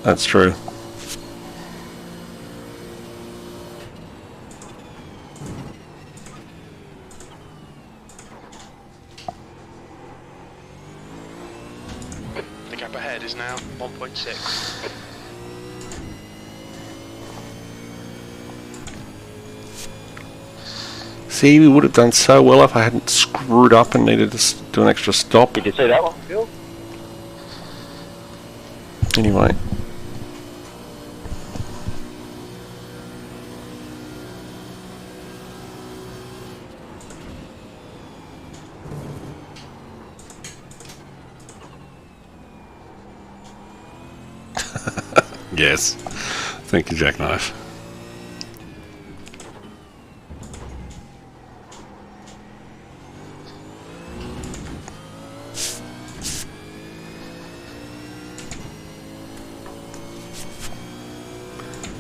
That's true. The gap ahead is now 1.6. See, we would have done so well if I hadn't screwed up and needed to do an extra stop. Did you see that one, Phil? Anyway. Yes. Thank you, Jackknife.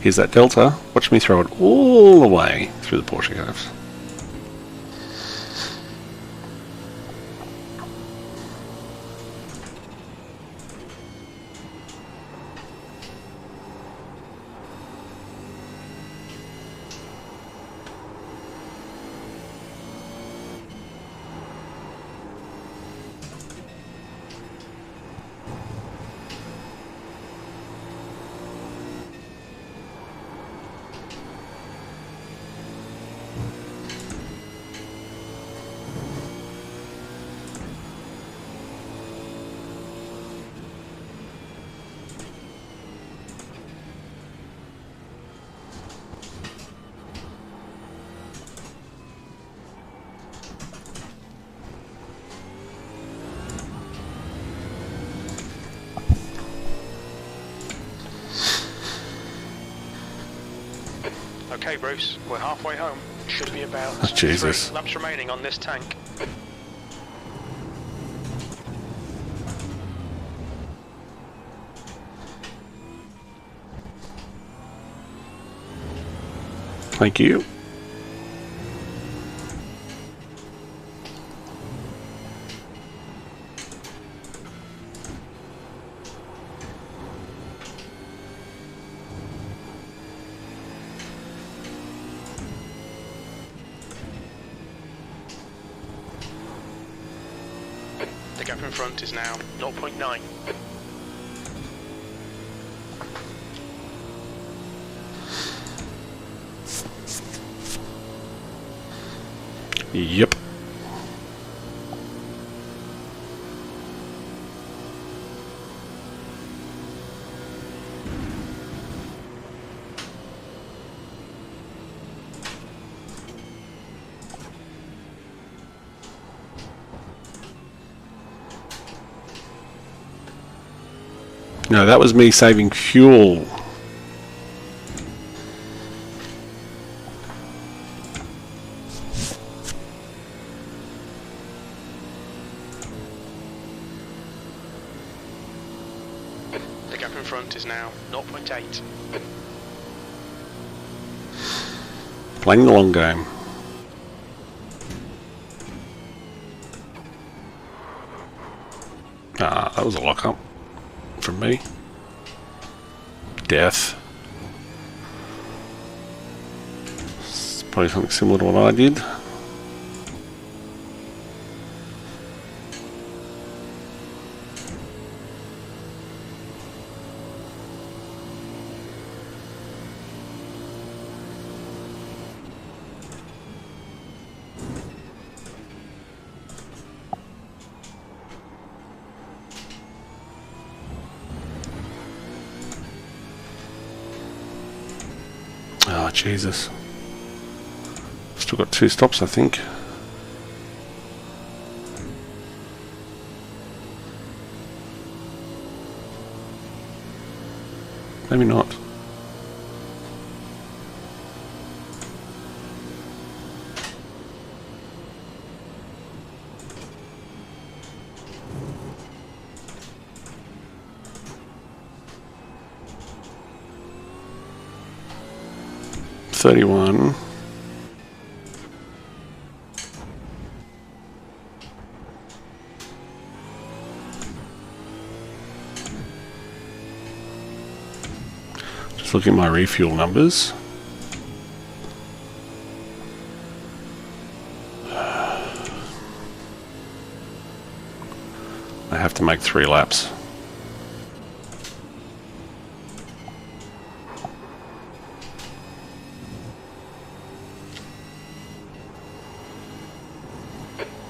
Here's that delta. Watch me throw it all the way through the Porsche curves. Okay, Bruce, we're halfway home. Should be about Oh, Jesus. 3 laps remaining on this tank. Thank you. The gap in front is now 0.9. Yep. No, that was me saving fuel. The gap in front is now 0.8. Playing the long game. Ah, that was a lock-up from me. Death. It's probably something similar to what I did. Oh, Jesus. Still got 2 stops, I think. Maybe not. $31. Just looking at my refuel numbers. I have to make 3 laps.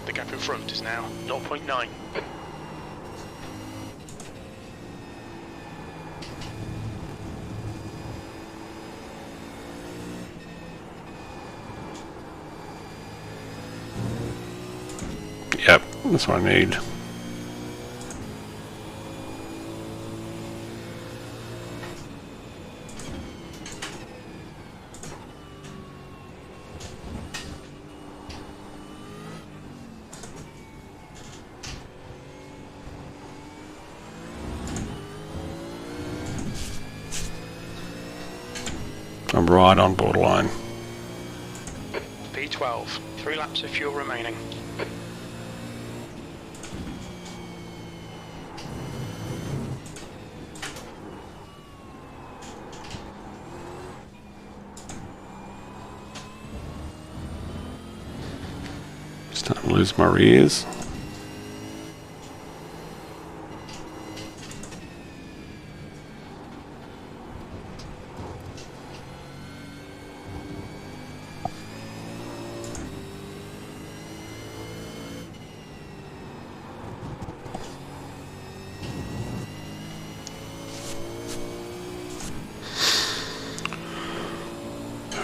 The gap in front is now 0.9. Yep, that's what I need. I'm right on borderline. P12, 3 laps of fuel remaining. Starting to lose my rears.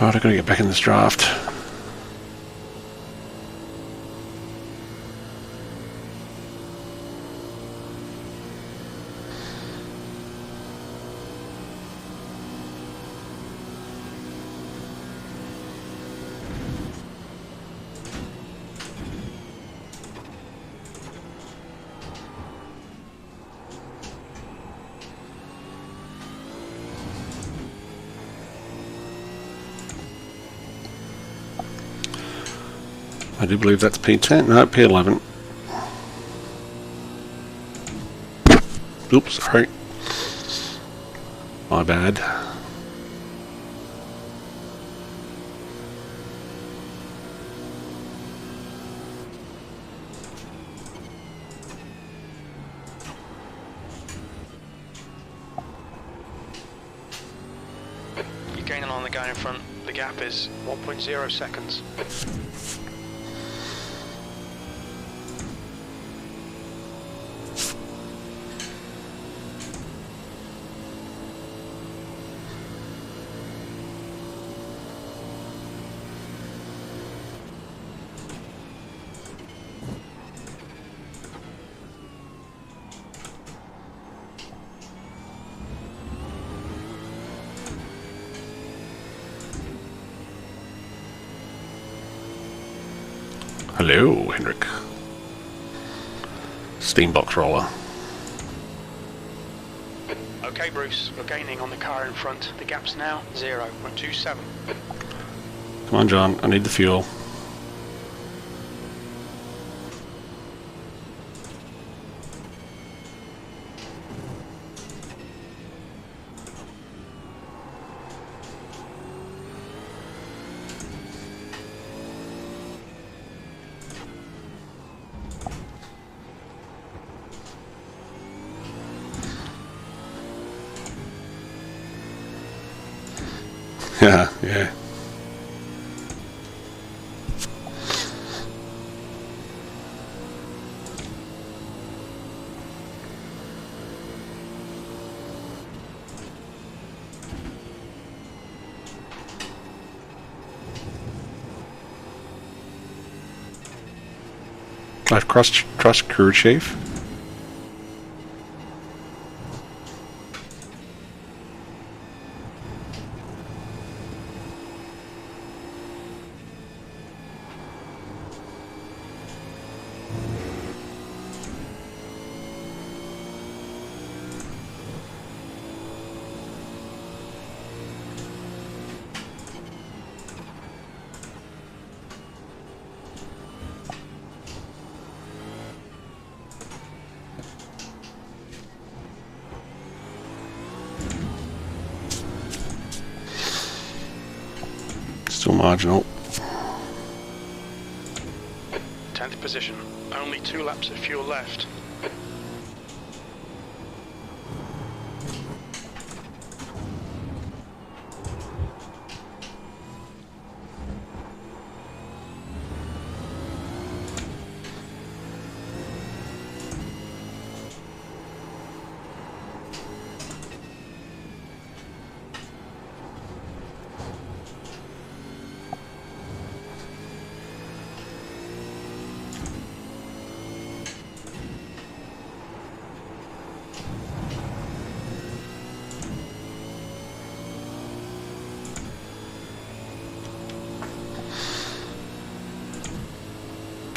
Right, I've got to get back in this draft. I do believe that's P10. No, P11. Oops, sorry. My bad. You're gaining on the guy in front. The gap is 1.0 seconds. Hello, Hendrik. Steambox roller. Okay, Bruce, you're gaining on the car in front. The gap's now 0.27. Come on, John. I need the fuel. Yeah, yeah. I've trust crew chief. Still marginal. 10th position. Only 2 laps of fuel left.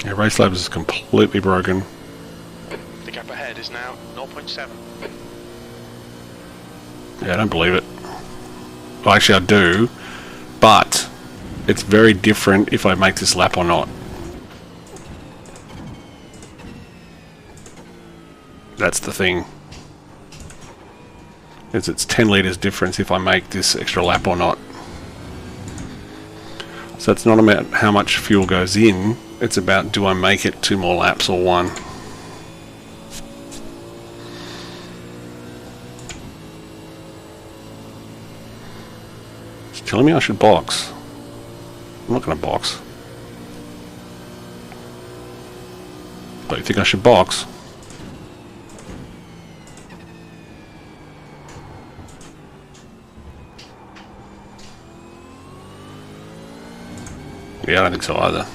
Yeah, Race Labs is completely broken. The gap ahead is now 0.7. Yeah, I don't believe it. Well, actually, I do. but it's very different if I make this lap or not. That's the thing. It's 10 litres difference if I make this extra lap or not. So it's not about how much fuel goes in, it's about do I make it 2 more laps or 1. It's telling me I should box. I'm not going to box. But you think I should box? Yeah, I don't think so either.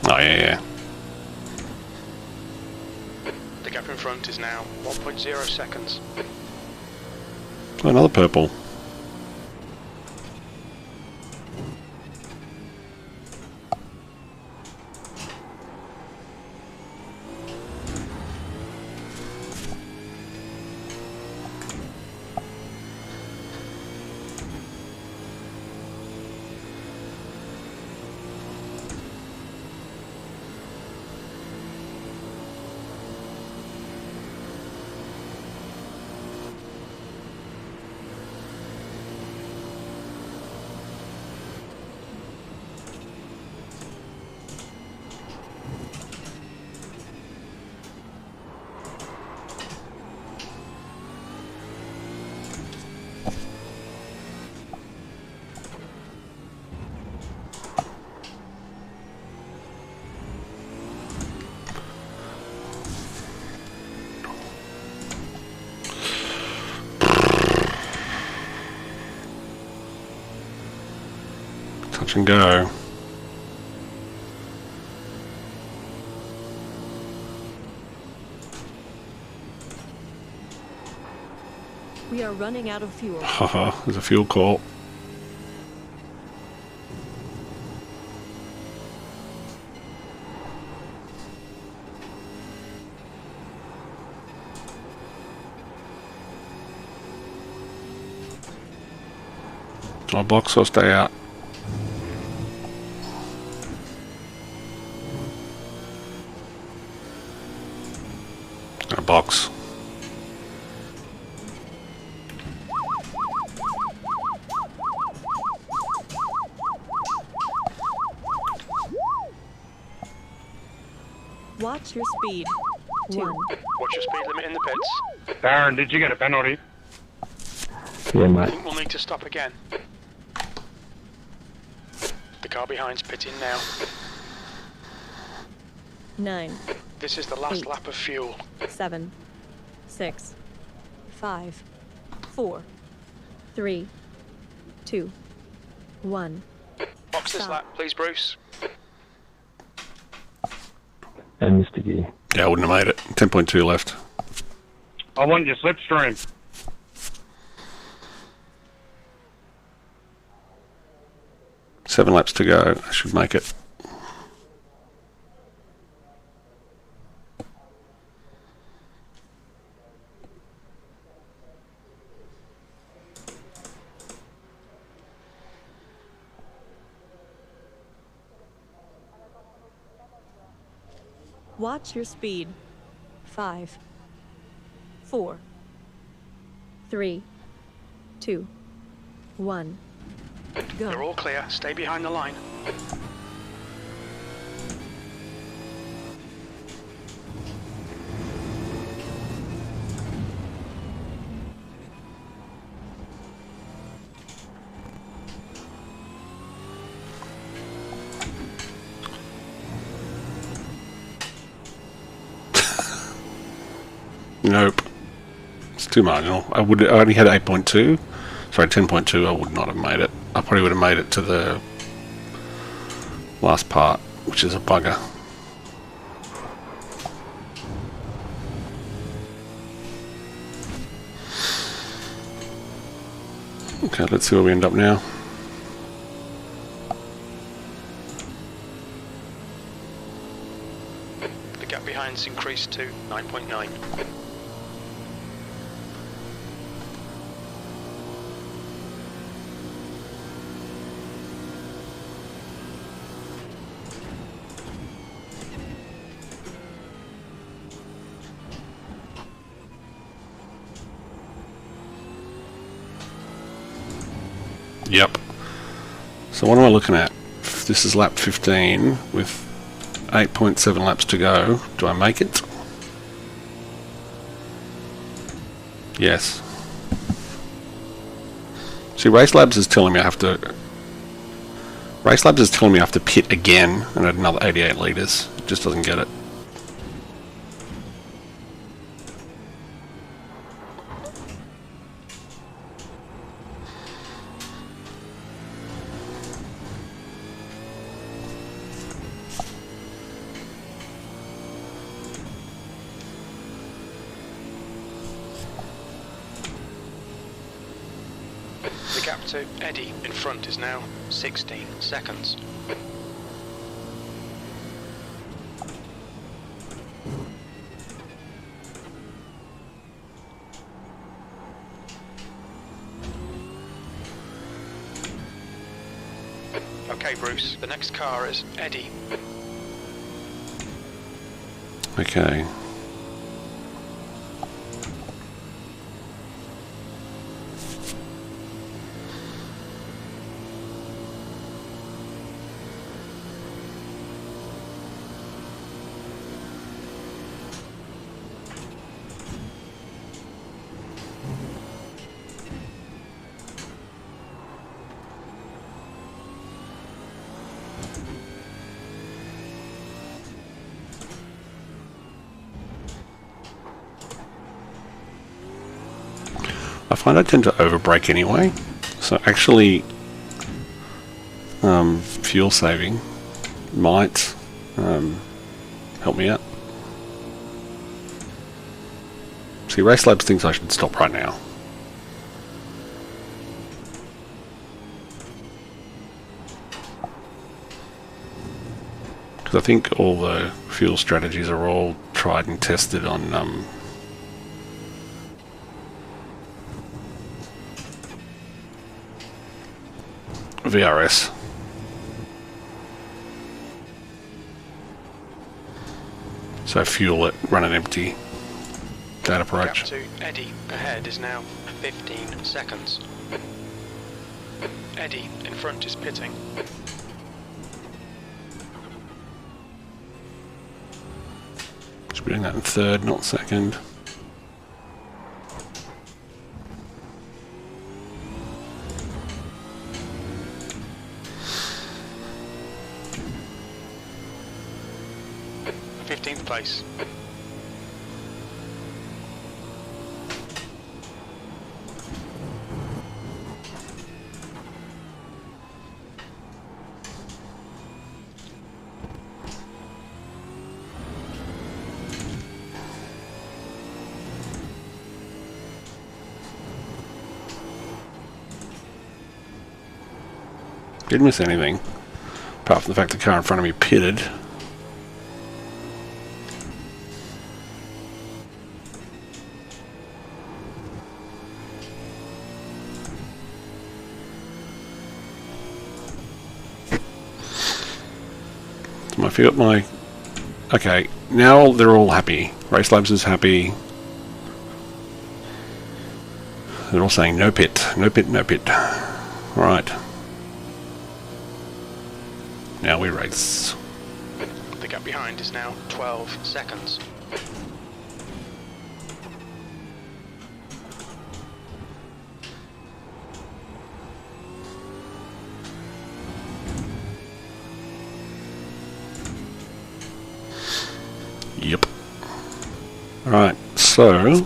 Oh, yeah. The gap in front is now 1.0 seconds. Oh, another purple. Touch and go. We are running out of fuel. Haha, there's a fuel call. Do I box or stay out? A box. Watch your speed. 1. Watch your speed limit in the pits. Darren, did you get a penalty? Yeah, I mate. think we'll need to stop again. The car behind's pitting now. 9, This is the last 8. lap of fuel. 7, 6, 5, 4, 3, 2, 1. Box this Stop. lap, please, Bruce. And Mr. Gear. Yeah, I wouldn't have made it. 10.2 left. I want your slipstream. Seven laps to go. I should make it. Watch your speed. 5, 4, 3, 2, 1. They're Go. all clear. Stay behind the line. Nope. It's too marginal. I only had 8.2. Sorry, 10.2. I would not have made it. I probably would have made it to the last part, which is a bugger. Okay, let's see where we end up now. The gap behind's increased to 9.9. Yep. So what am I looking at? This is lap 15 with 8.7 laps to go. Do I make it? Yes. See, Race Labs is telling me I have to... Race Labs is telling me I have to pit again and add another 88 litres. It just doesn't get it. The gap to Eddie in front is now 16 seconds. Okay, Bruce, the next car is Eddie. Okay. I find I tend to overbrake anyway, so actually fuel saving might help me out. See, Race Labs thinks I should stop right now. Because I think all the fuel strategies are all tried and tested on VRS. So fuel it, run it empty. That approach. Gap to Eddie ahead is now 15 seconds. Eddie in front is pitting. Should be doing that in third, not second. Place. Didn't miss anything, apart from the fact the car in front of me pitted. I feel my... Okay, now they're all happy. Race Labs is happy. They're all saying no pit, no pit, no pit. Alright. Now we race. The gap behind is now 12 seconds. Yep. Alright, so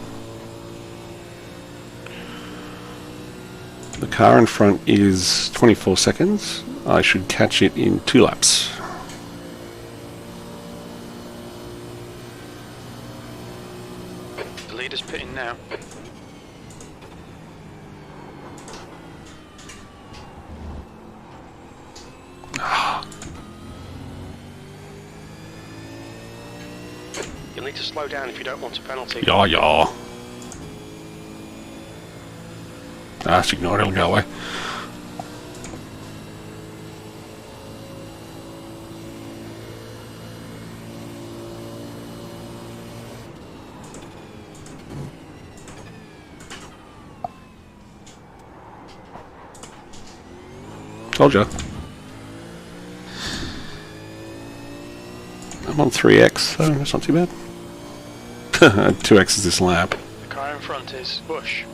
the car in front is 24 seconds. I should catch it in 2 laps. The leader's pitting now. You'll need to slow down if you don't want a penalty. Yeah, yeah. Just ignore it, it'll go away. Told ya. I'm on 3x, so that's not too bad. 2x is this lap. The car in front is Bush.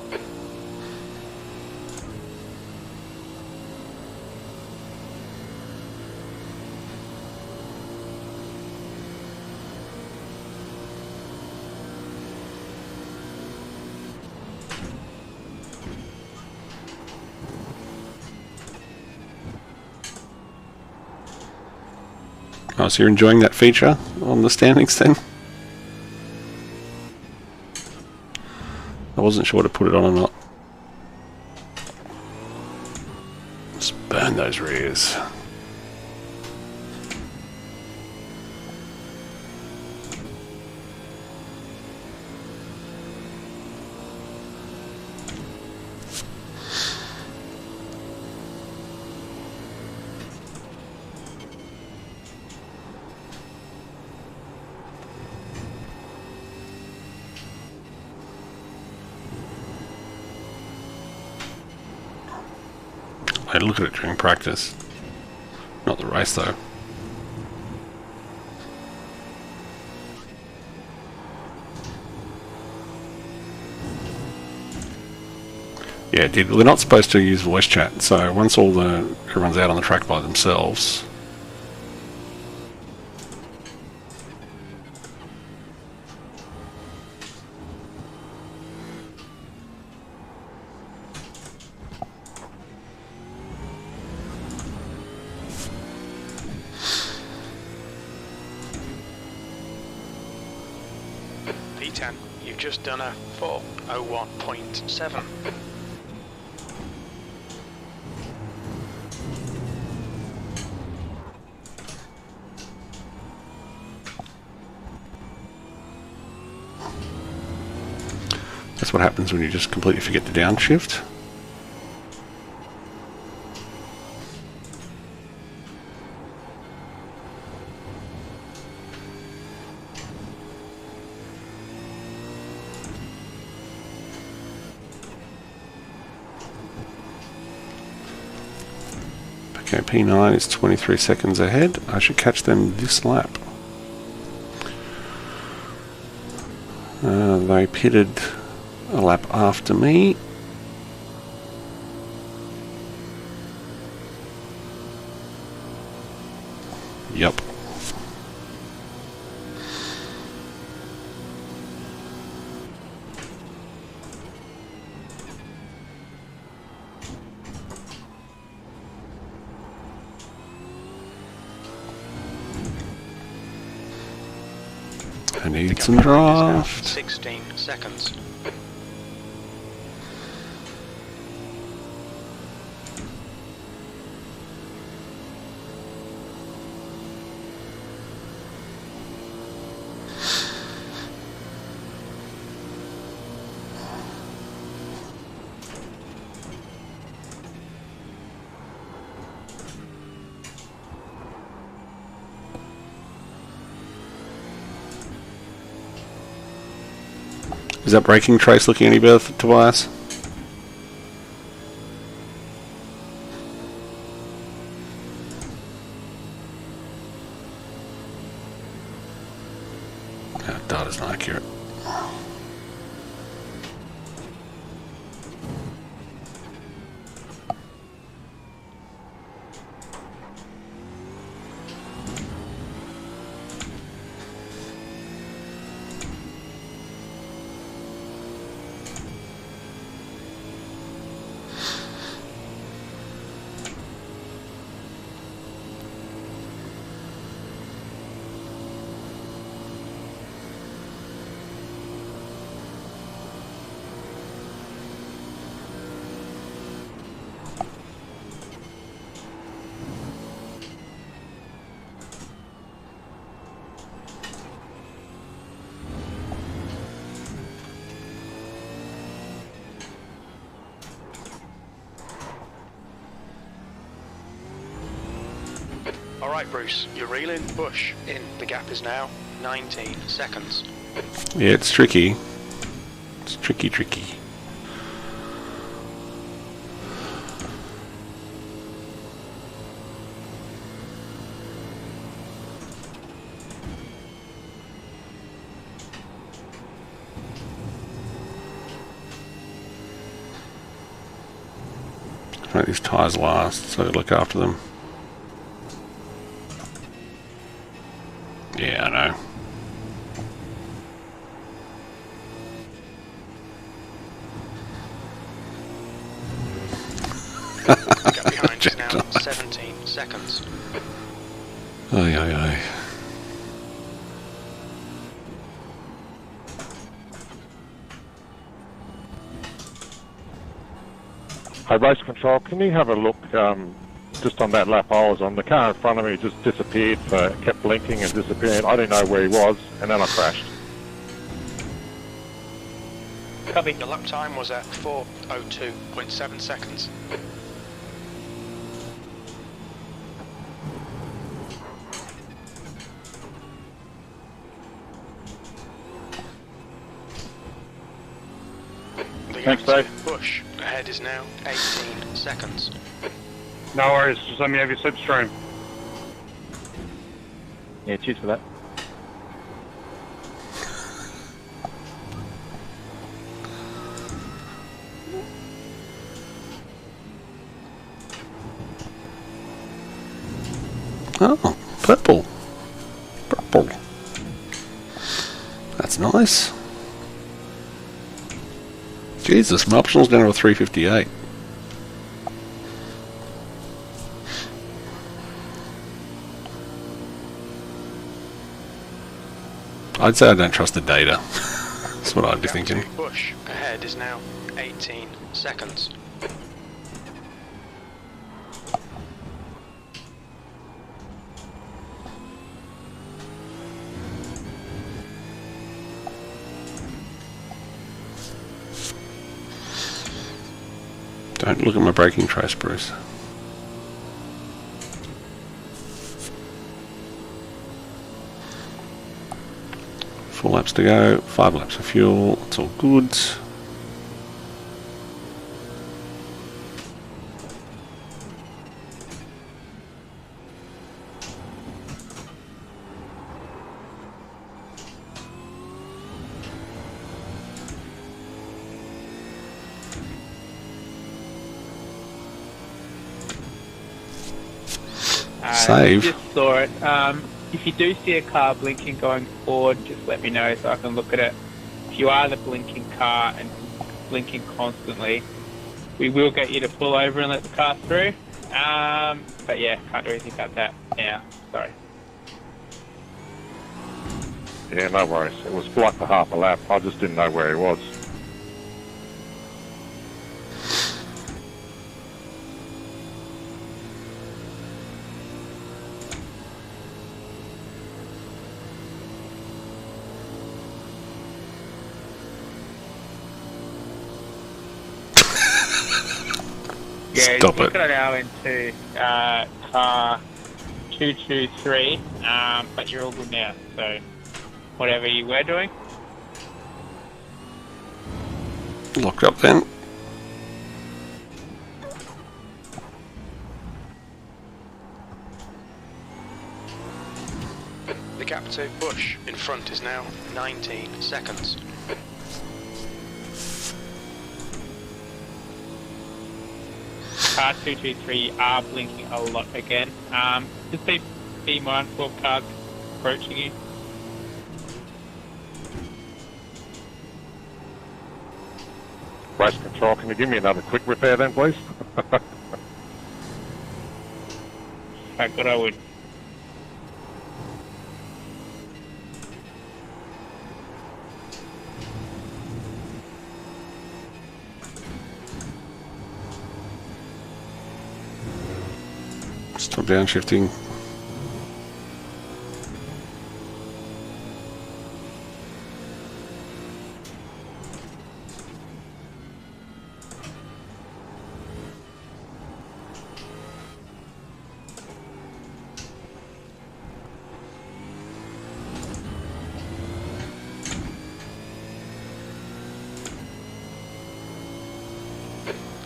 Oh, so you're enjoying that feature on the standings then? I wasn't sure to put it on or not. Let's burn those rears. I'd look at it during practice. Not the race though. Yeah, dude, we're not supposed to use voice chat, so once everyone's out on the track by themselves. P10, you've just done a 4:01.7. That's what happens when you just completely forget to downshift. Okay, P9 is 23 seconds ahead. I should catch them this lap. They pitted a lap after me. Yup. I need some draft. 16 seconds. Is that braking trace looking any better, Tobias? That data's not accurate. Alright Bruce, you're reeling Bush in. The gap is now 19 seconds. Yeah, it's tricky. It's tricky. make these tyres last, so look after them. Yeah, I know. Gap behind is now 17 seconds. Aye, aye, aye. Hey, race control, can you have a look just on that lap I was on? The car in front of me just disappeared, kept blinking and disappearing. I didn't know where he was, and then I crashed. Copy. The lap time was at 4:02.7 seconds. Thanks, Dave. Push ahead is now 18 seconds. No worries, just let me have your slipstream. Yeah, cheers for that. Oh, purple. Purple. That's nice. Jesus, my optional's down to a 358. I'd say I don't trust the data. That's what I'd be thinking. Push ahead is now 18 seconds. Don't look at my braking trace, Bruce. Four laps to go, 5 laps of fuel, it's all good. Save. Just saw it. If you do see a car blinking going forward, just let me know so I can look at it. If you are the blinking car and blinking constantly, we will get you to pull over and let the car through. But yeah, can't do anything about that now. Sorry. Yeah, no worries. It was blocked for half a lap. I just didn't know where he was. Yeah, Stop you've it. got it now into car 223, but you're all good now. So whatever you were doing. Locked up then. The gap to Bush in front is now 19 seconds. Car 223 are blinking a lot again. Just be mindful of cars approaching you. Race control, can you give me another quick repair then, please? I thought I would. Stop downshifting.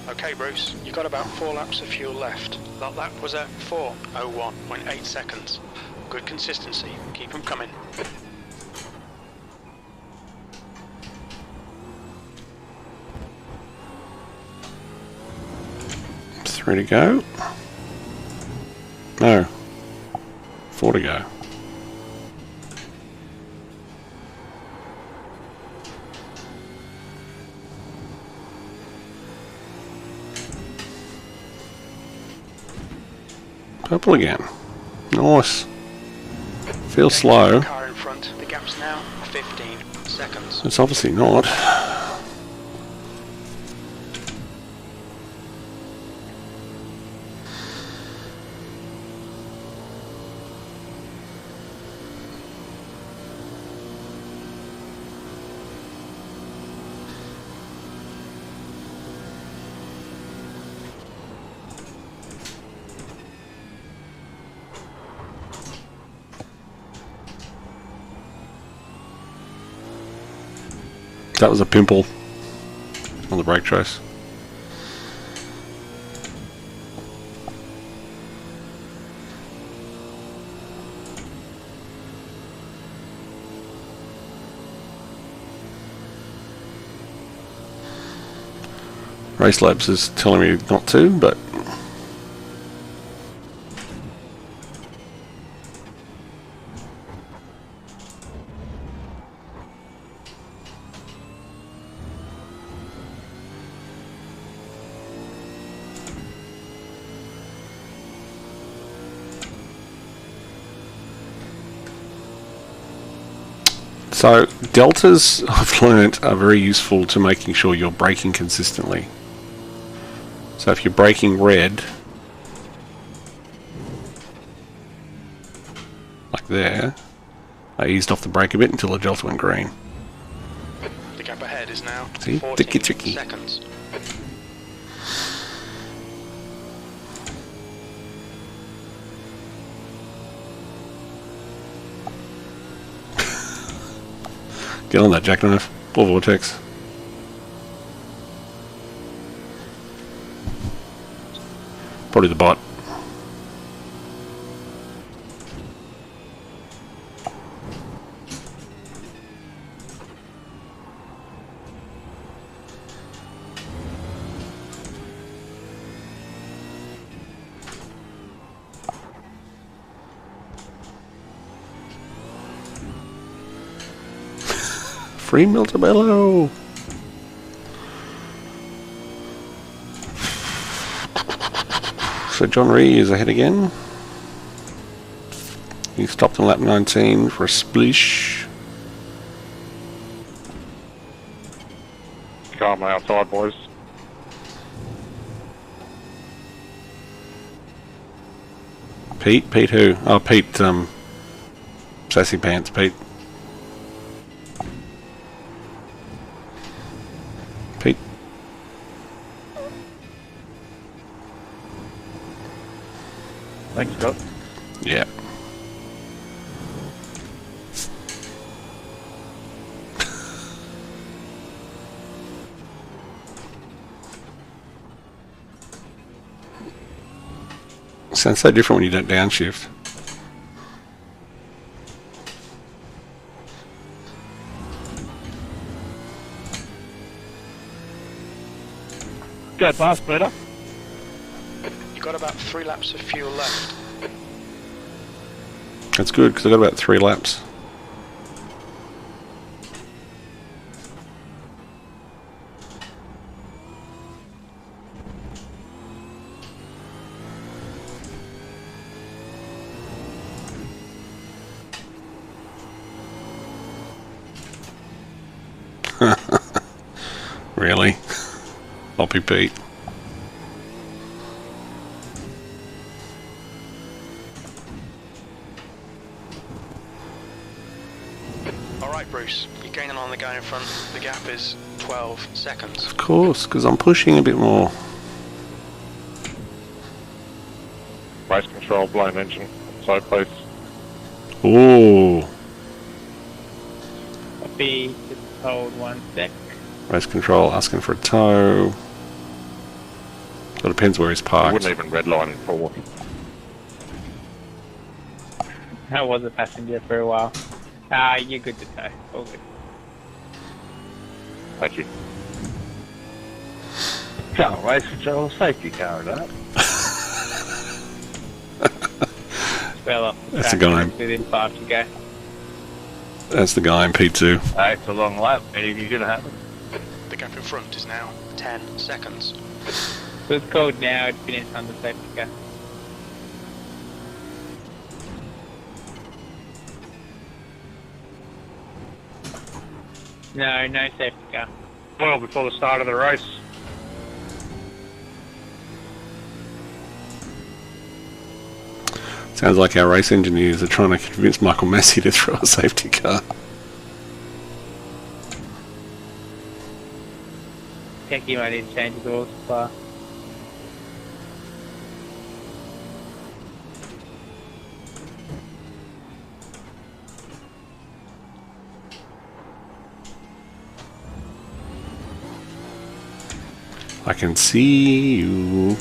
Okay, Bruce, you got about 4 laps of fuel left. That lap was at 4:01.8 seconds. Good consistency. Keep them coming. 3 to go. No. 4 to go. Purple again. Nice. Feels slow. Car in front. The gap's now 15 seconds. It's obviously not. That was a pimple on the brake trace. Race Labs is telling me not to, but so deltas, I've learnt, are very useful to making sure you're braking consistently. So if you're braking red, like there, I eased off the brake a bit until the delta went green. The gap ahead is now See? 14 Tricky. seconds. Get on that jackknife, or vortex. Probably the bot. Free Miltabello! So John Ree is ahead again. He stopped on lap 19 for a splish. Calm outside, boys. Pete? Pete who? Oh, Pete, Sassy Pants, Pete. Pete. Thanks, Scott. Yeah. Sounds so different when you don't downshift. Go past, Peter. You've got about 3 laps of fuel left. That's good, because I've got about 3 laps. Really? Floppy Pete. Alright Bruce, you're gaining on the guy in front. The gap is 12 seconds. Of course, because I'm pushing a bit more. Race control, blown engine. So please. Ooh. I'll be just hold 1 sec. Race control asking for a tow. It depends where he's I parked. wouldn't even redline in forward. I was a passenger for a while. You're good to tow. All good. Thank you. Can't race control safety car, that. fell off the That's track the guy. within 5 to go. That's the guy in P2. It's a long lap. Anything's going to happen. The gap in front is now 10 seconds. So it's called now, it's finished under safety car. No, no safety car. Well, before the start of the race. Sounds like our race engineers are trying to convince Michael Massey to throw a safety car. Techie might need to change his oil supply. I can see you.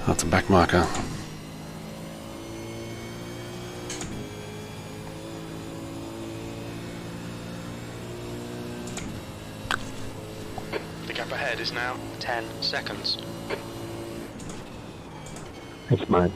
That's a back marker. The gap ahead is now 10 seconds. It's mine.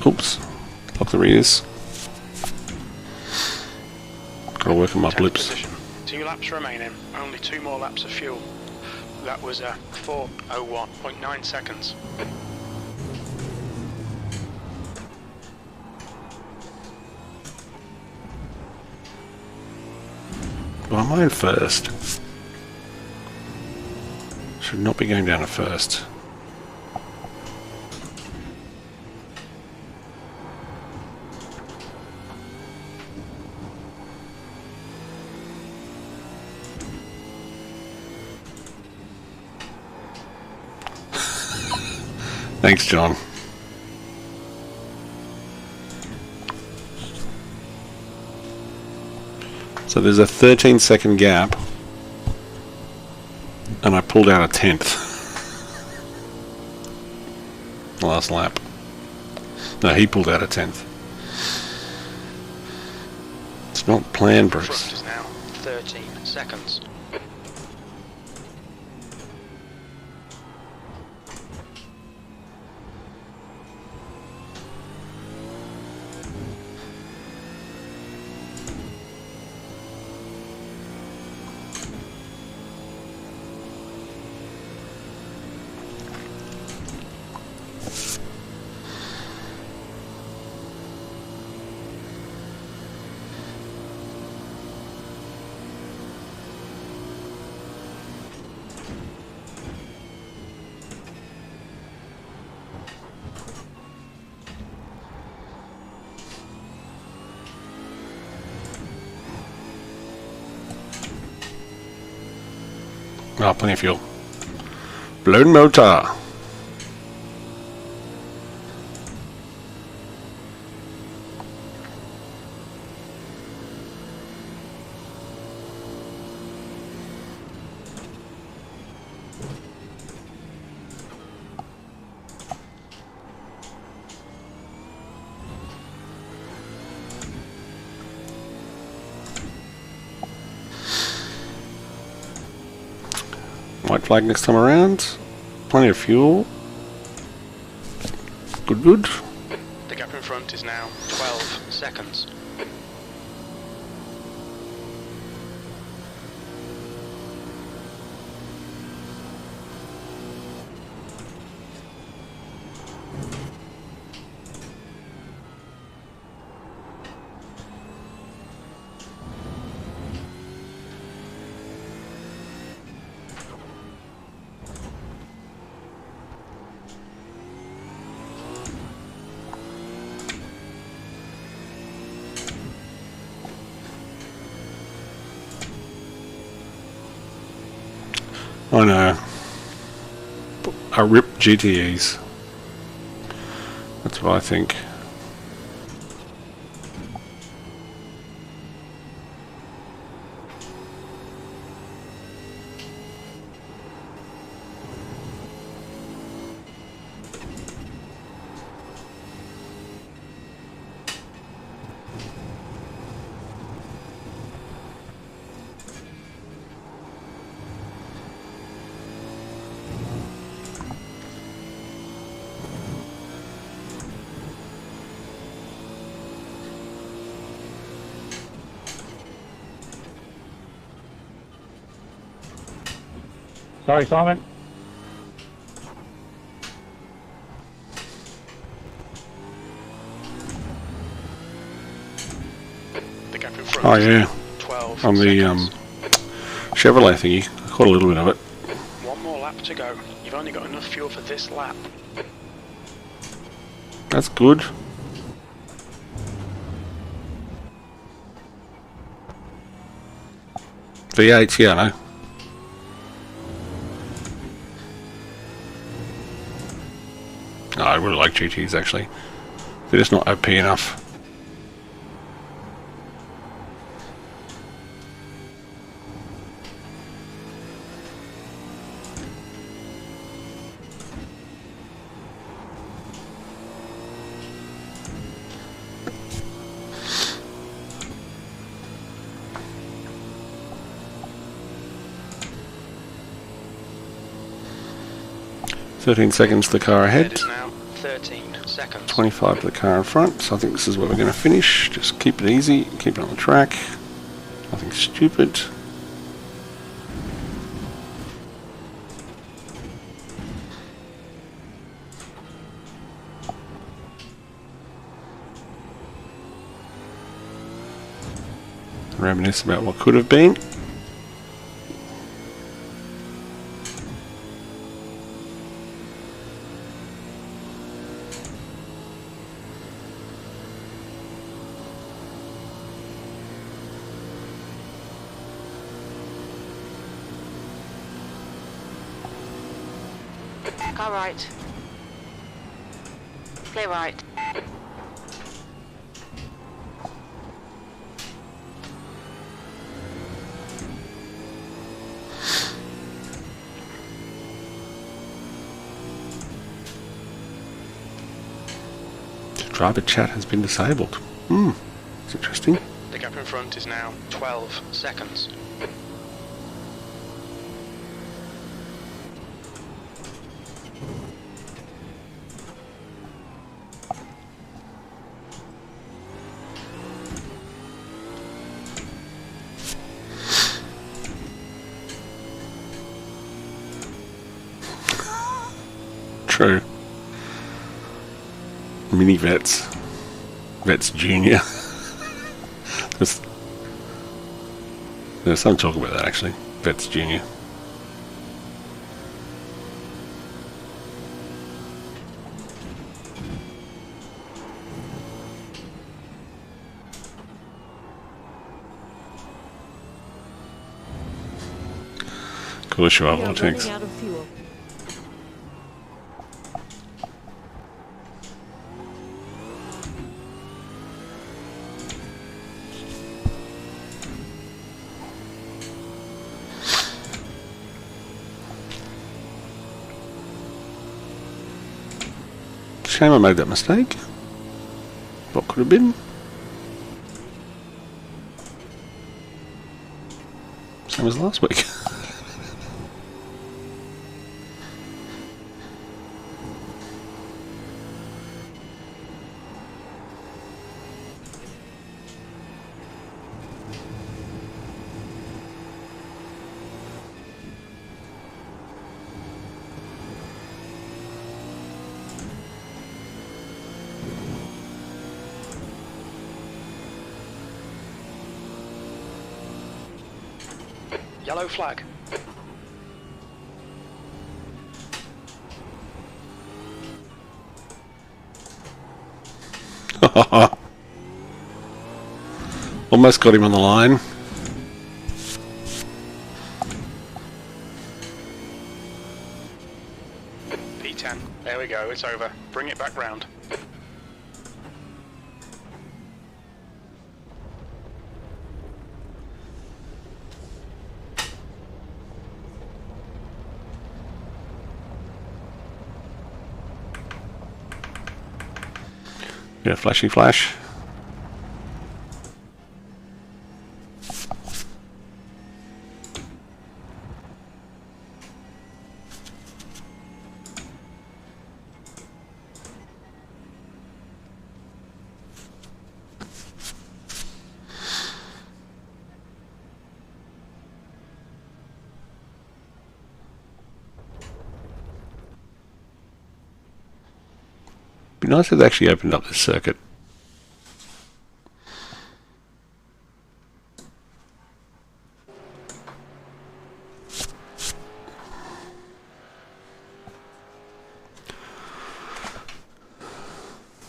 Oops. Lock the rears. Gotta work on my 10th blips. position. 2 laps remaining. Only 2 more laps of fuel. That was 4:01.9 seconds. Why am I in first? Should not be going down at first. Thanks, John. So there's a 13-second gap, and I pulled out a 10th. Last lap. No, he pulled out a 10th. It's not planned, Front Bruce. is now 13 seconds. Oh, plenty of fuel. Blown motor. White flag next time around. Plenty of fuel. Good, good. The gap in front is now 12 seconds. I know. I rip GTEs. That's what I think. Sorry, Simon. The gap in front Oh is yeah, now 12 on the seconds. Chevrolet thingy. I caught a little bit of it. One more lap to go. You've only got enough fuel for this lap. That's good. V8s, yeah, I know. No, I really like GTs actually. They're just not OP enough. "13 seconds to the car Ahead ahead, is now 13 seconds. 25 to the car in front." So I think this is where we're going to finish. Just keep it easy, keep it on the track. Nothing stupid. Reminisce about what could have been. Car right. Clear right. Driver chat has been disabled. It's interesting. The gap in front is now 12 seconds. True. Mini Vets. Vets Junior. There's some talk about that actually. Vets Junior. Of course you are, We are Vortex. running out of fuel. Shame I made that mistake. What could have been? Same as last week. Yellow flag. Almost got him on the line. P10. There we go, it's over. Bring it back round. Yeah, flashy flash. Be nice if they actually opened up this circuit.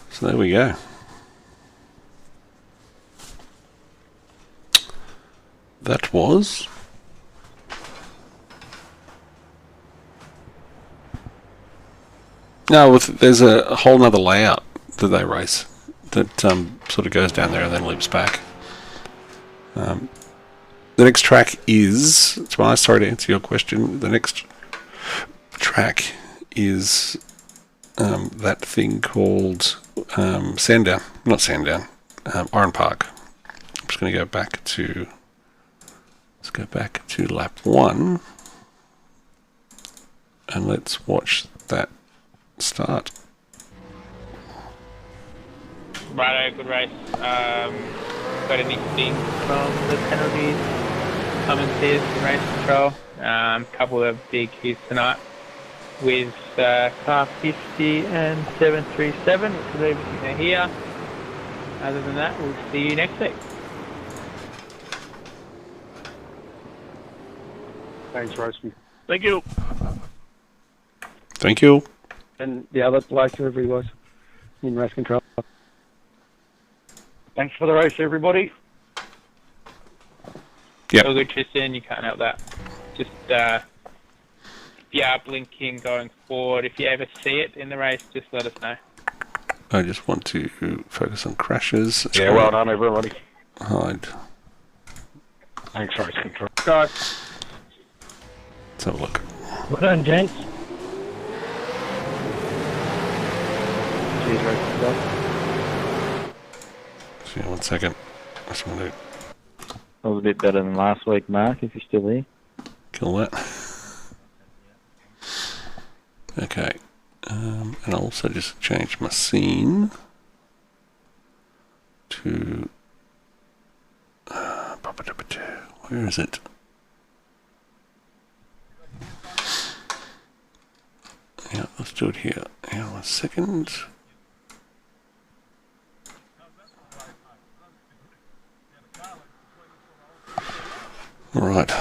So there we go. That was no. There's a whole nother layout that they race that sort of goes down there and then loops back. The next track is. Sorry to answer your question. The next track is that thing called Sandown, not Sandown, Oran Park. I'm just going to go back to. Let's go back to lap 1 and let's watch that start. Righto, good race. Got anything from the penalties? Commentaries and race control. Couple of big hits tonight with car 50 and 737, which is everything they're here. Other than that, we'll see you next week. Thanks, Roasty. Thank you. Thank you. And the other bloke, whoever he was, in race control. Thanks for the race, everybody. Yep. All good, Tristan. You can't help that. Just if you are blinking going forward, if you ever see it in the race, just let us know. I just want to focus on crashes. Yeah, well done, everybody. Hide. Thanks, race control. Guys. Let's have a look. Well done, gents. Cheers, race control. So, yeah, 1 second. I just want to That was a bit better than last week, Mark, if you're still here. kill that. Okay. And I'll also just change my scene to where is it? Yeah, let's do it here. Hang on 1 second. All right.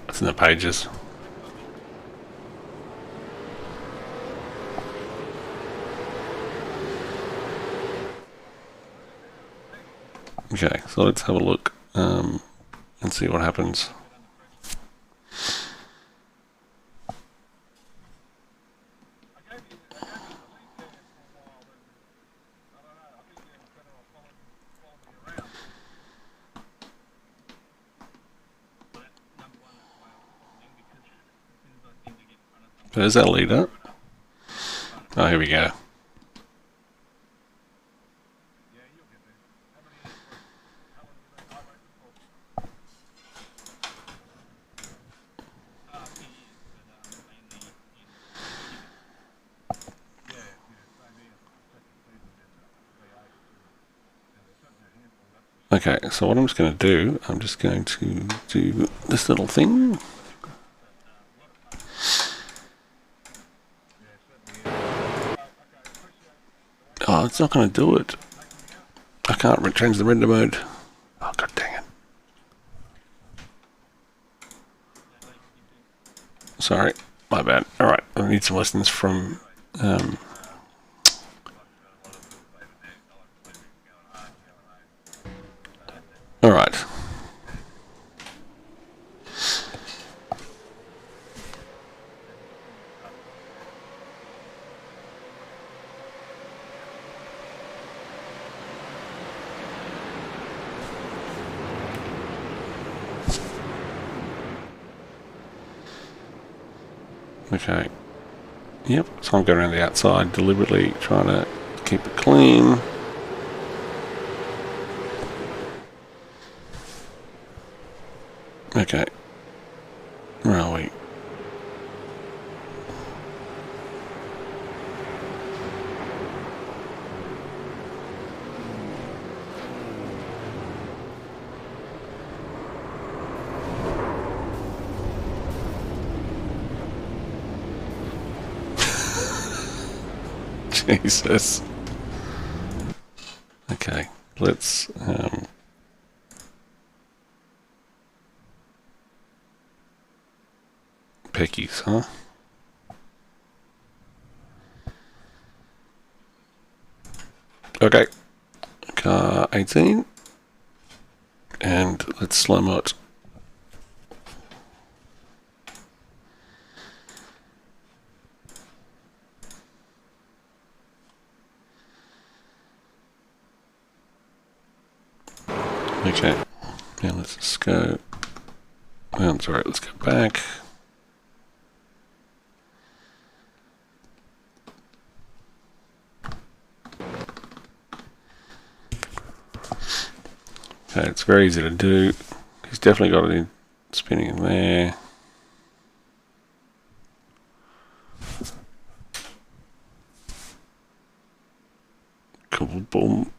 It's in the pages. Okay, so let's have a look and see what happens. There's our leader. Oh, here we go. Okay, so what I'm just going to do, I'm just going to do this little thing. Oh, it's not going to do it. I can't change the render mode. Oh, god dang it. Sorry, my bad. Alright, I need some lessons from... Alright. Okay. Yep, so I'm going around the outside deliberately trying to keep it clean. Okay. Where are we? Jesus. Okay, let's Peckies, huh? Okay. Car 18. And let's slow mo it. Okay, now let's just go. That's alright, let's go back. Okay, it's very easy to do. He's definitely got it in spinning in there. Cool, boom.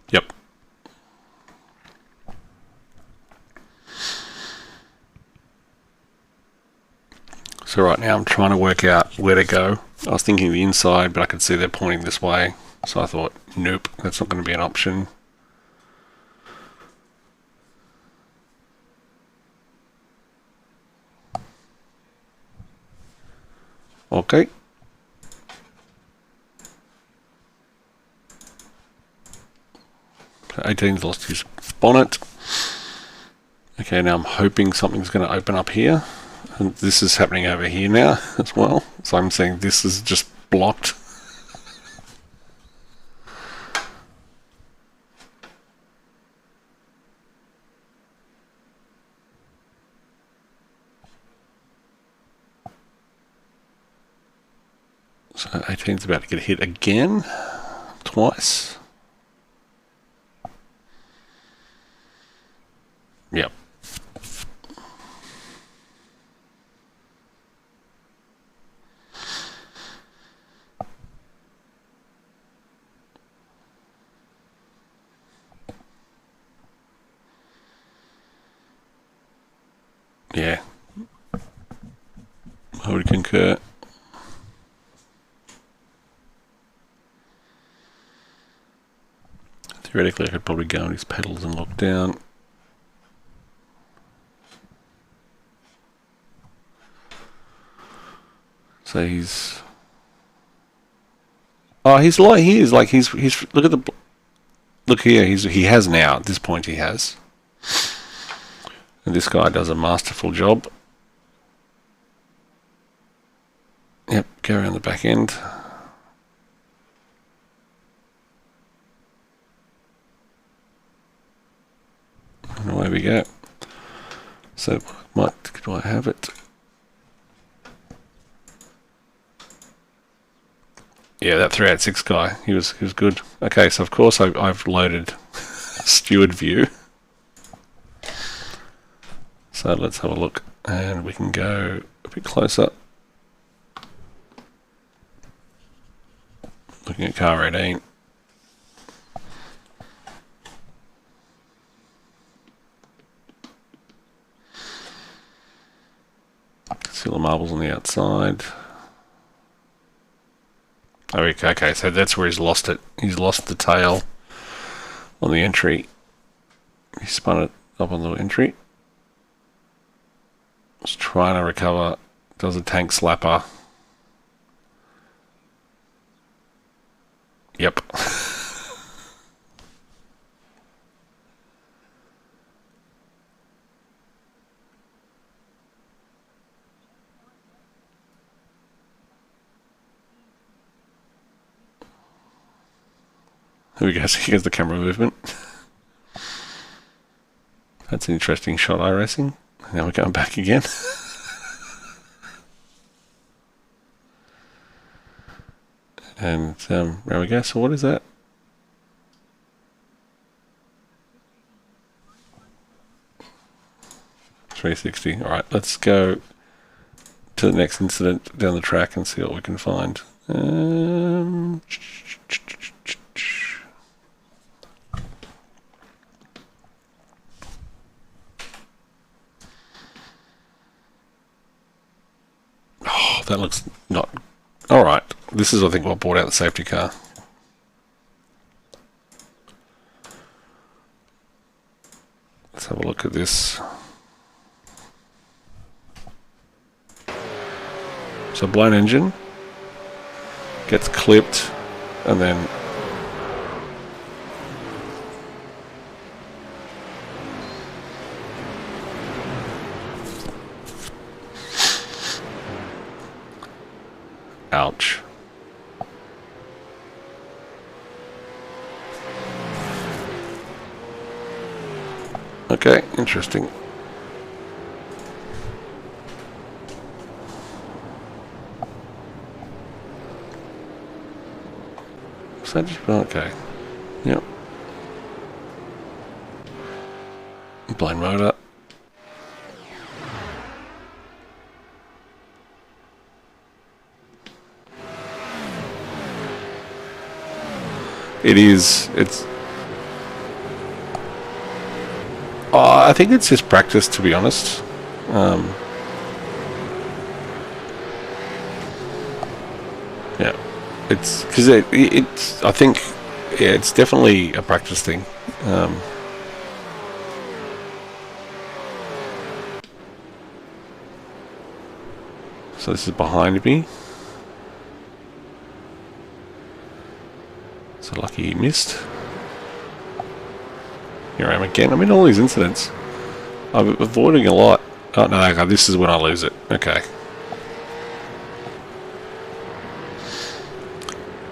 Yep. So right now I'm trying to work out where to go. I was thinking the inside, but I could see they're pointing this way. So I thought, nope, that's not going to be an option. Okay. So 18's lost his bonnet. Okay, now I'm hoping something's going to open up here. And this is happening over here now as well. So I'm saying this is just blocked. So 18's about to get hit again. Twice. Yep. Yeah. I would concur. Theoretically, I could probably go on his pedals and lock down. So he's... Oh, he's like, he is like, he's, look at the, look here, he has now, at this point he has. And this guy does a masterful job. Yep, go around the back end. And away we go. So, do I have it? Yeah, that 386 guy, he was good. Okay, so of course I've loaded steward view. So let's have a look, and we can go a bit closer. Looking at car 18. See all the marbles on the outside. Okay, so that's where he's lost it. He's lost the tail on the entry. He spun it up on the entry. Just trying to recover. Does a tank slapper. Yep. Here we go. Here's the camera movement. That's an interesting shot, iRacing. Now we're going back again. And there we go. So what is that? .360. All right, let's go to the next incident down the track and see what we can find. Oh, that looks not... Alright, this is I think what brought out the safety car. Let's have a look at this. So blown engine, gets clipped, and then ouch. Okay, interesting. So just, okay. Yep. Blind motor. It is. It's. I think it's just practice, to be honest. Yeah, it's because it's. I think, yeah, it's definitely a practice thing. So this is behind me. So lucky he missed. Here I am again. I mean, all these incidents. I'm avoiding a lot. Oh no, okay, this is when I lose it. Okay.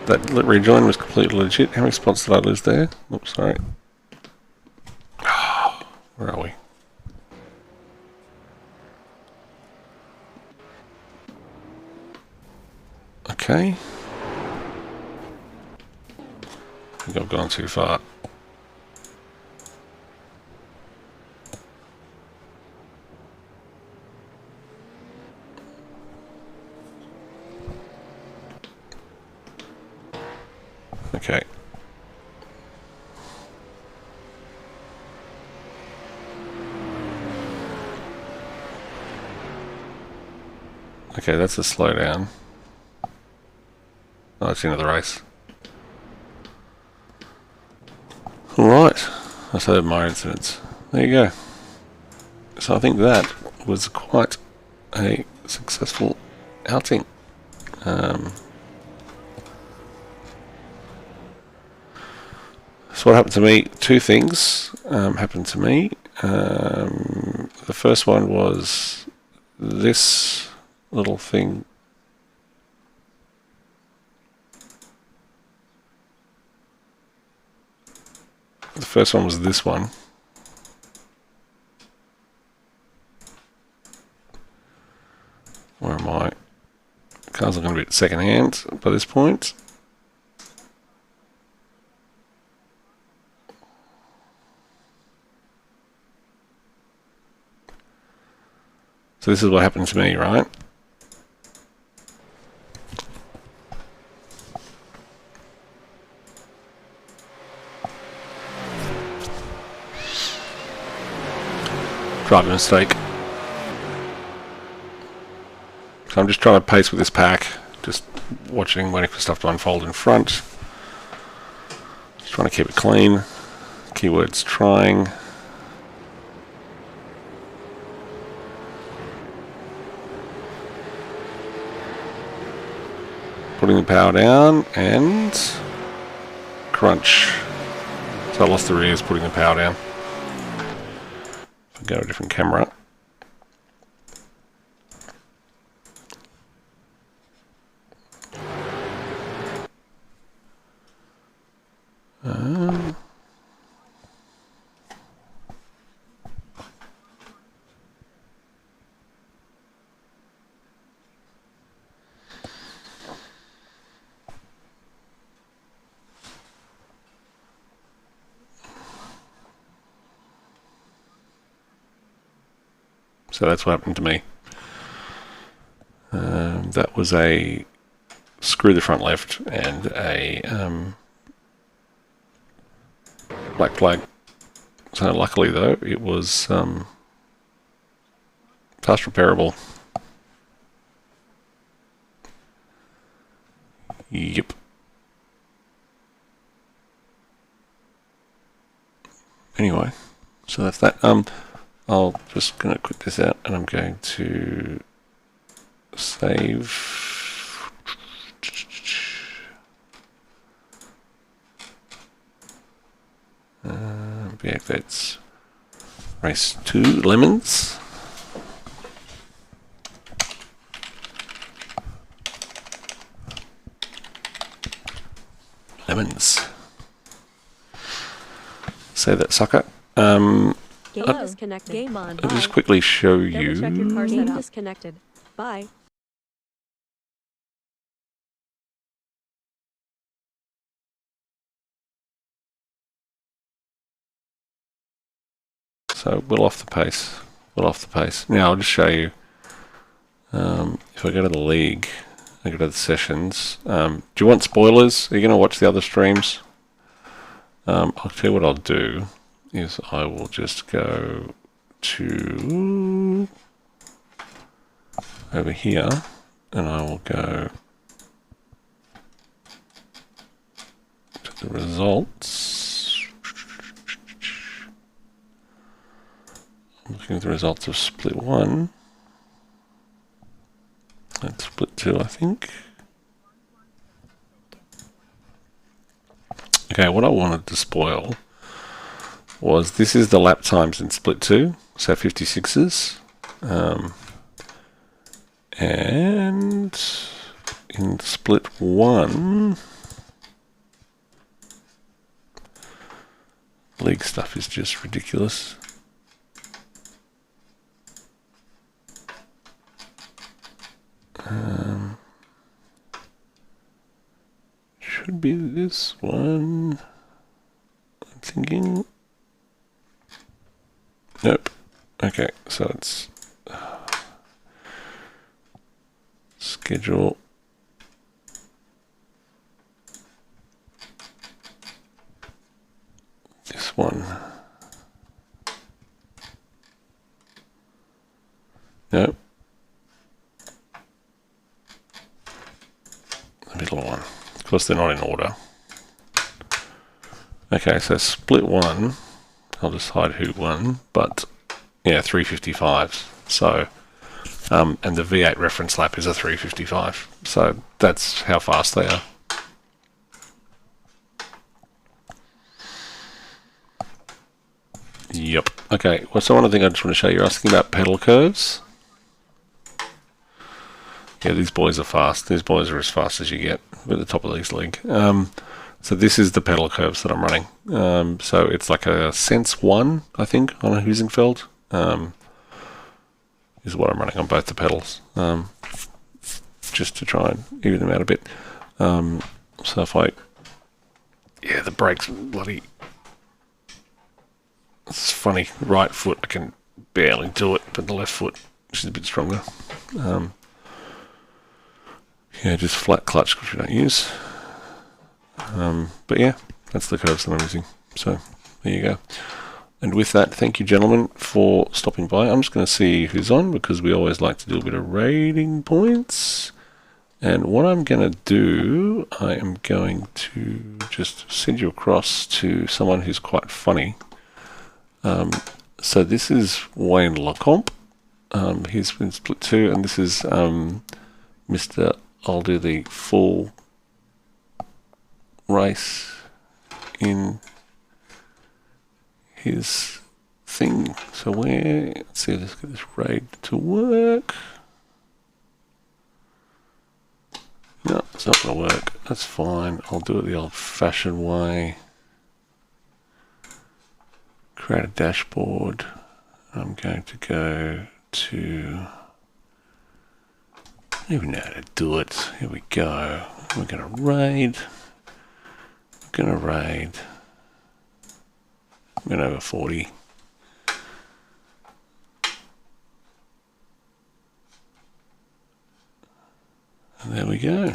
That rejoin was completely legit. How many spots did I lose there? Oops, sorry. Where are we? Okay. I think I've gone too far. Okay. Okay, that's a slowdown. Oh, it's the end of the race. Alright, that's had my incidents. There you go. So I think that was quite a successful outing. So what happened to me? Two things happened to me. The first one was this little thing. The first one was this one. Where am I? Cars are going to be second hand by this point. So this is what happened to me, right? Driving mistake. So I'm just trying to pace with this pack. Just watching, waiting for stuff to unfold in front. Just trying to keep it clean. Keywords trying. Putting the power down and crunch. So I lost the rears putting the power down. If I go to a different camera. So that's what happened to me. That was a screw the front left and a black flag. So luckily though, it was fast repairable. Yep. Anyway, so that's that. I'll just gonna quit this out and I'm going to save. Yeah, that's race 2 lemons. Lemons. Say that, sucker. Game disconnected. Game on. I'll just quickly show Double you. check your car setup. Disconnected. Bye. So we'll off the pace. We'll off the pace. Now I'll just show you. If I go to the league, I go to the sessions. Do you want spoilers? Are you going to watch the other streams? I'll tell you what I'll do is I will just go to over here and I will go to the results. I'm looking at the results of split 1 and split 2, I think. Okay, what I wanted to spoil was this is the lap times in split 2, so 56s. And in split 1, league stuff is just ridiculous. Should be this one. I'm thinking. Nope. Okay, so it's schedule. This one. Nope. The middle one. Of course, they're not in order. Okay, so split 1. I'll just hide who won, but yeah, 355s. So, and the V8 reference lap is a 355. So that's how fast they are. Yep. Okay. Well, so one other thing I just want to show you. You're asking about pedal curves. Yeah, these boys are fast. These boys are as fast as you get at the top of these league. So this is the pedal curves that I'm running. So it's like a Sense 1, I think, on a Huizenfeld. Is what I'm running on both the pedals. Just to try and even them out a bit. So if I... Yeah, the brakes bloody... It's funny. Right foot, I can barely do it, but the left foot, which is a bit stronger. Yeah, just flat clutch, which we don't use. But yeah, that's the curves that I'm using. So there you go. And with that, thank you, gentlemen, for stopping by. I'm just going to see who's on because we always like to do a bit of rating points. And what I'm going to do, I am going to just send you across to someone who's quite funny. So this is Wayne Lecomte. He's been split 2, and this is Mr. I'll do the full race in his thing. So let's see, let's get this raid to work. No, it's not going to work. That's fine. I'll do it the old-fashioned way. Create a dashboard. I'm going to go to... I don't even know how to do it. Here we go. We're going to raid. We're going to raid. Went over 40. And there we go.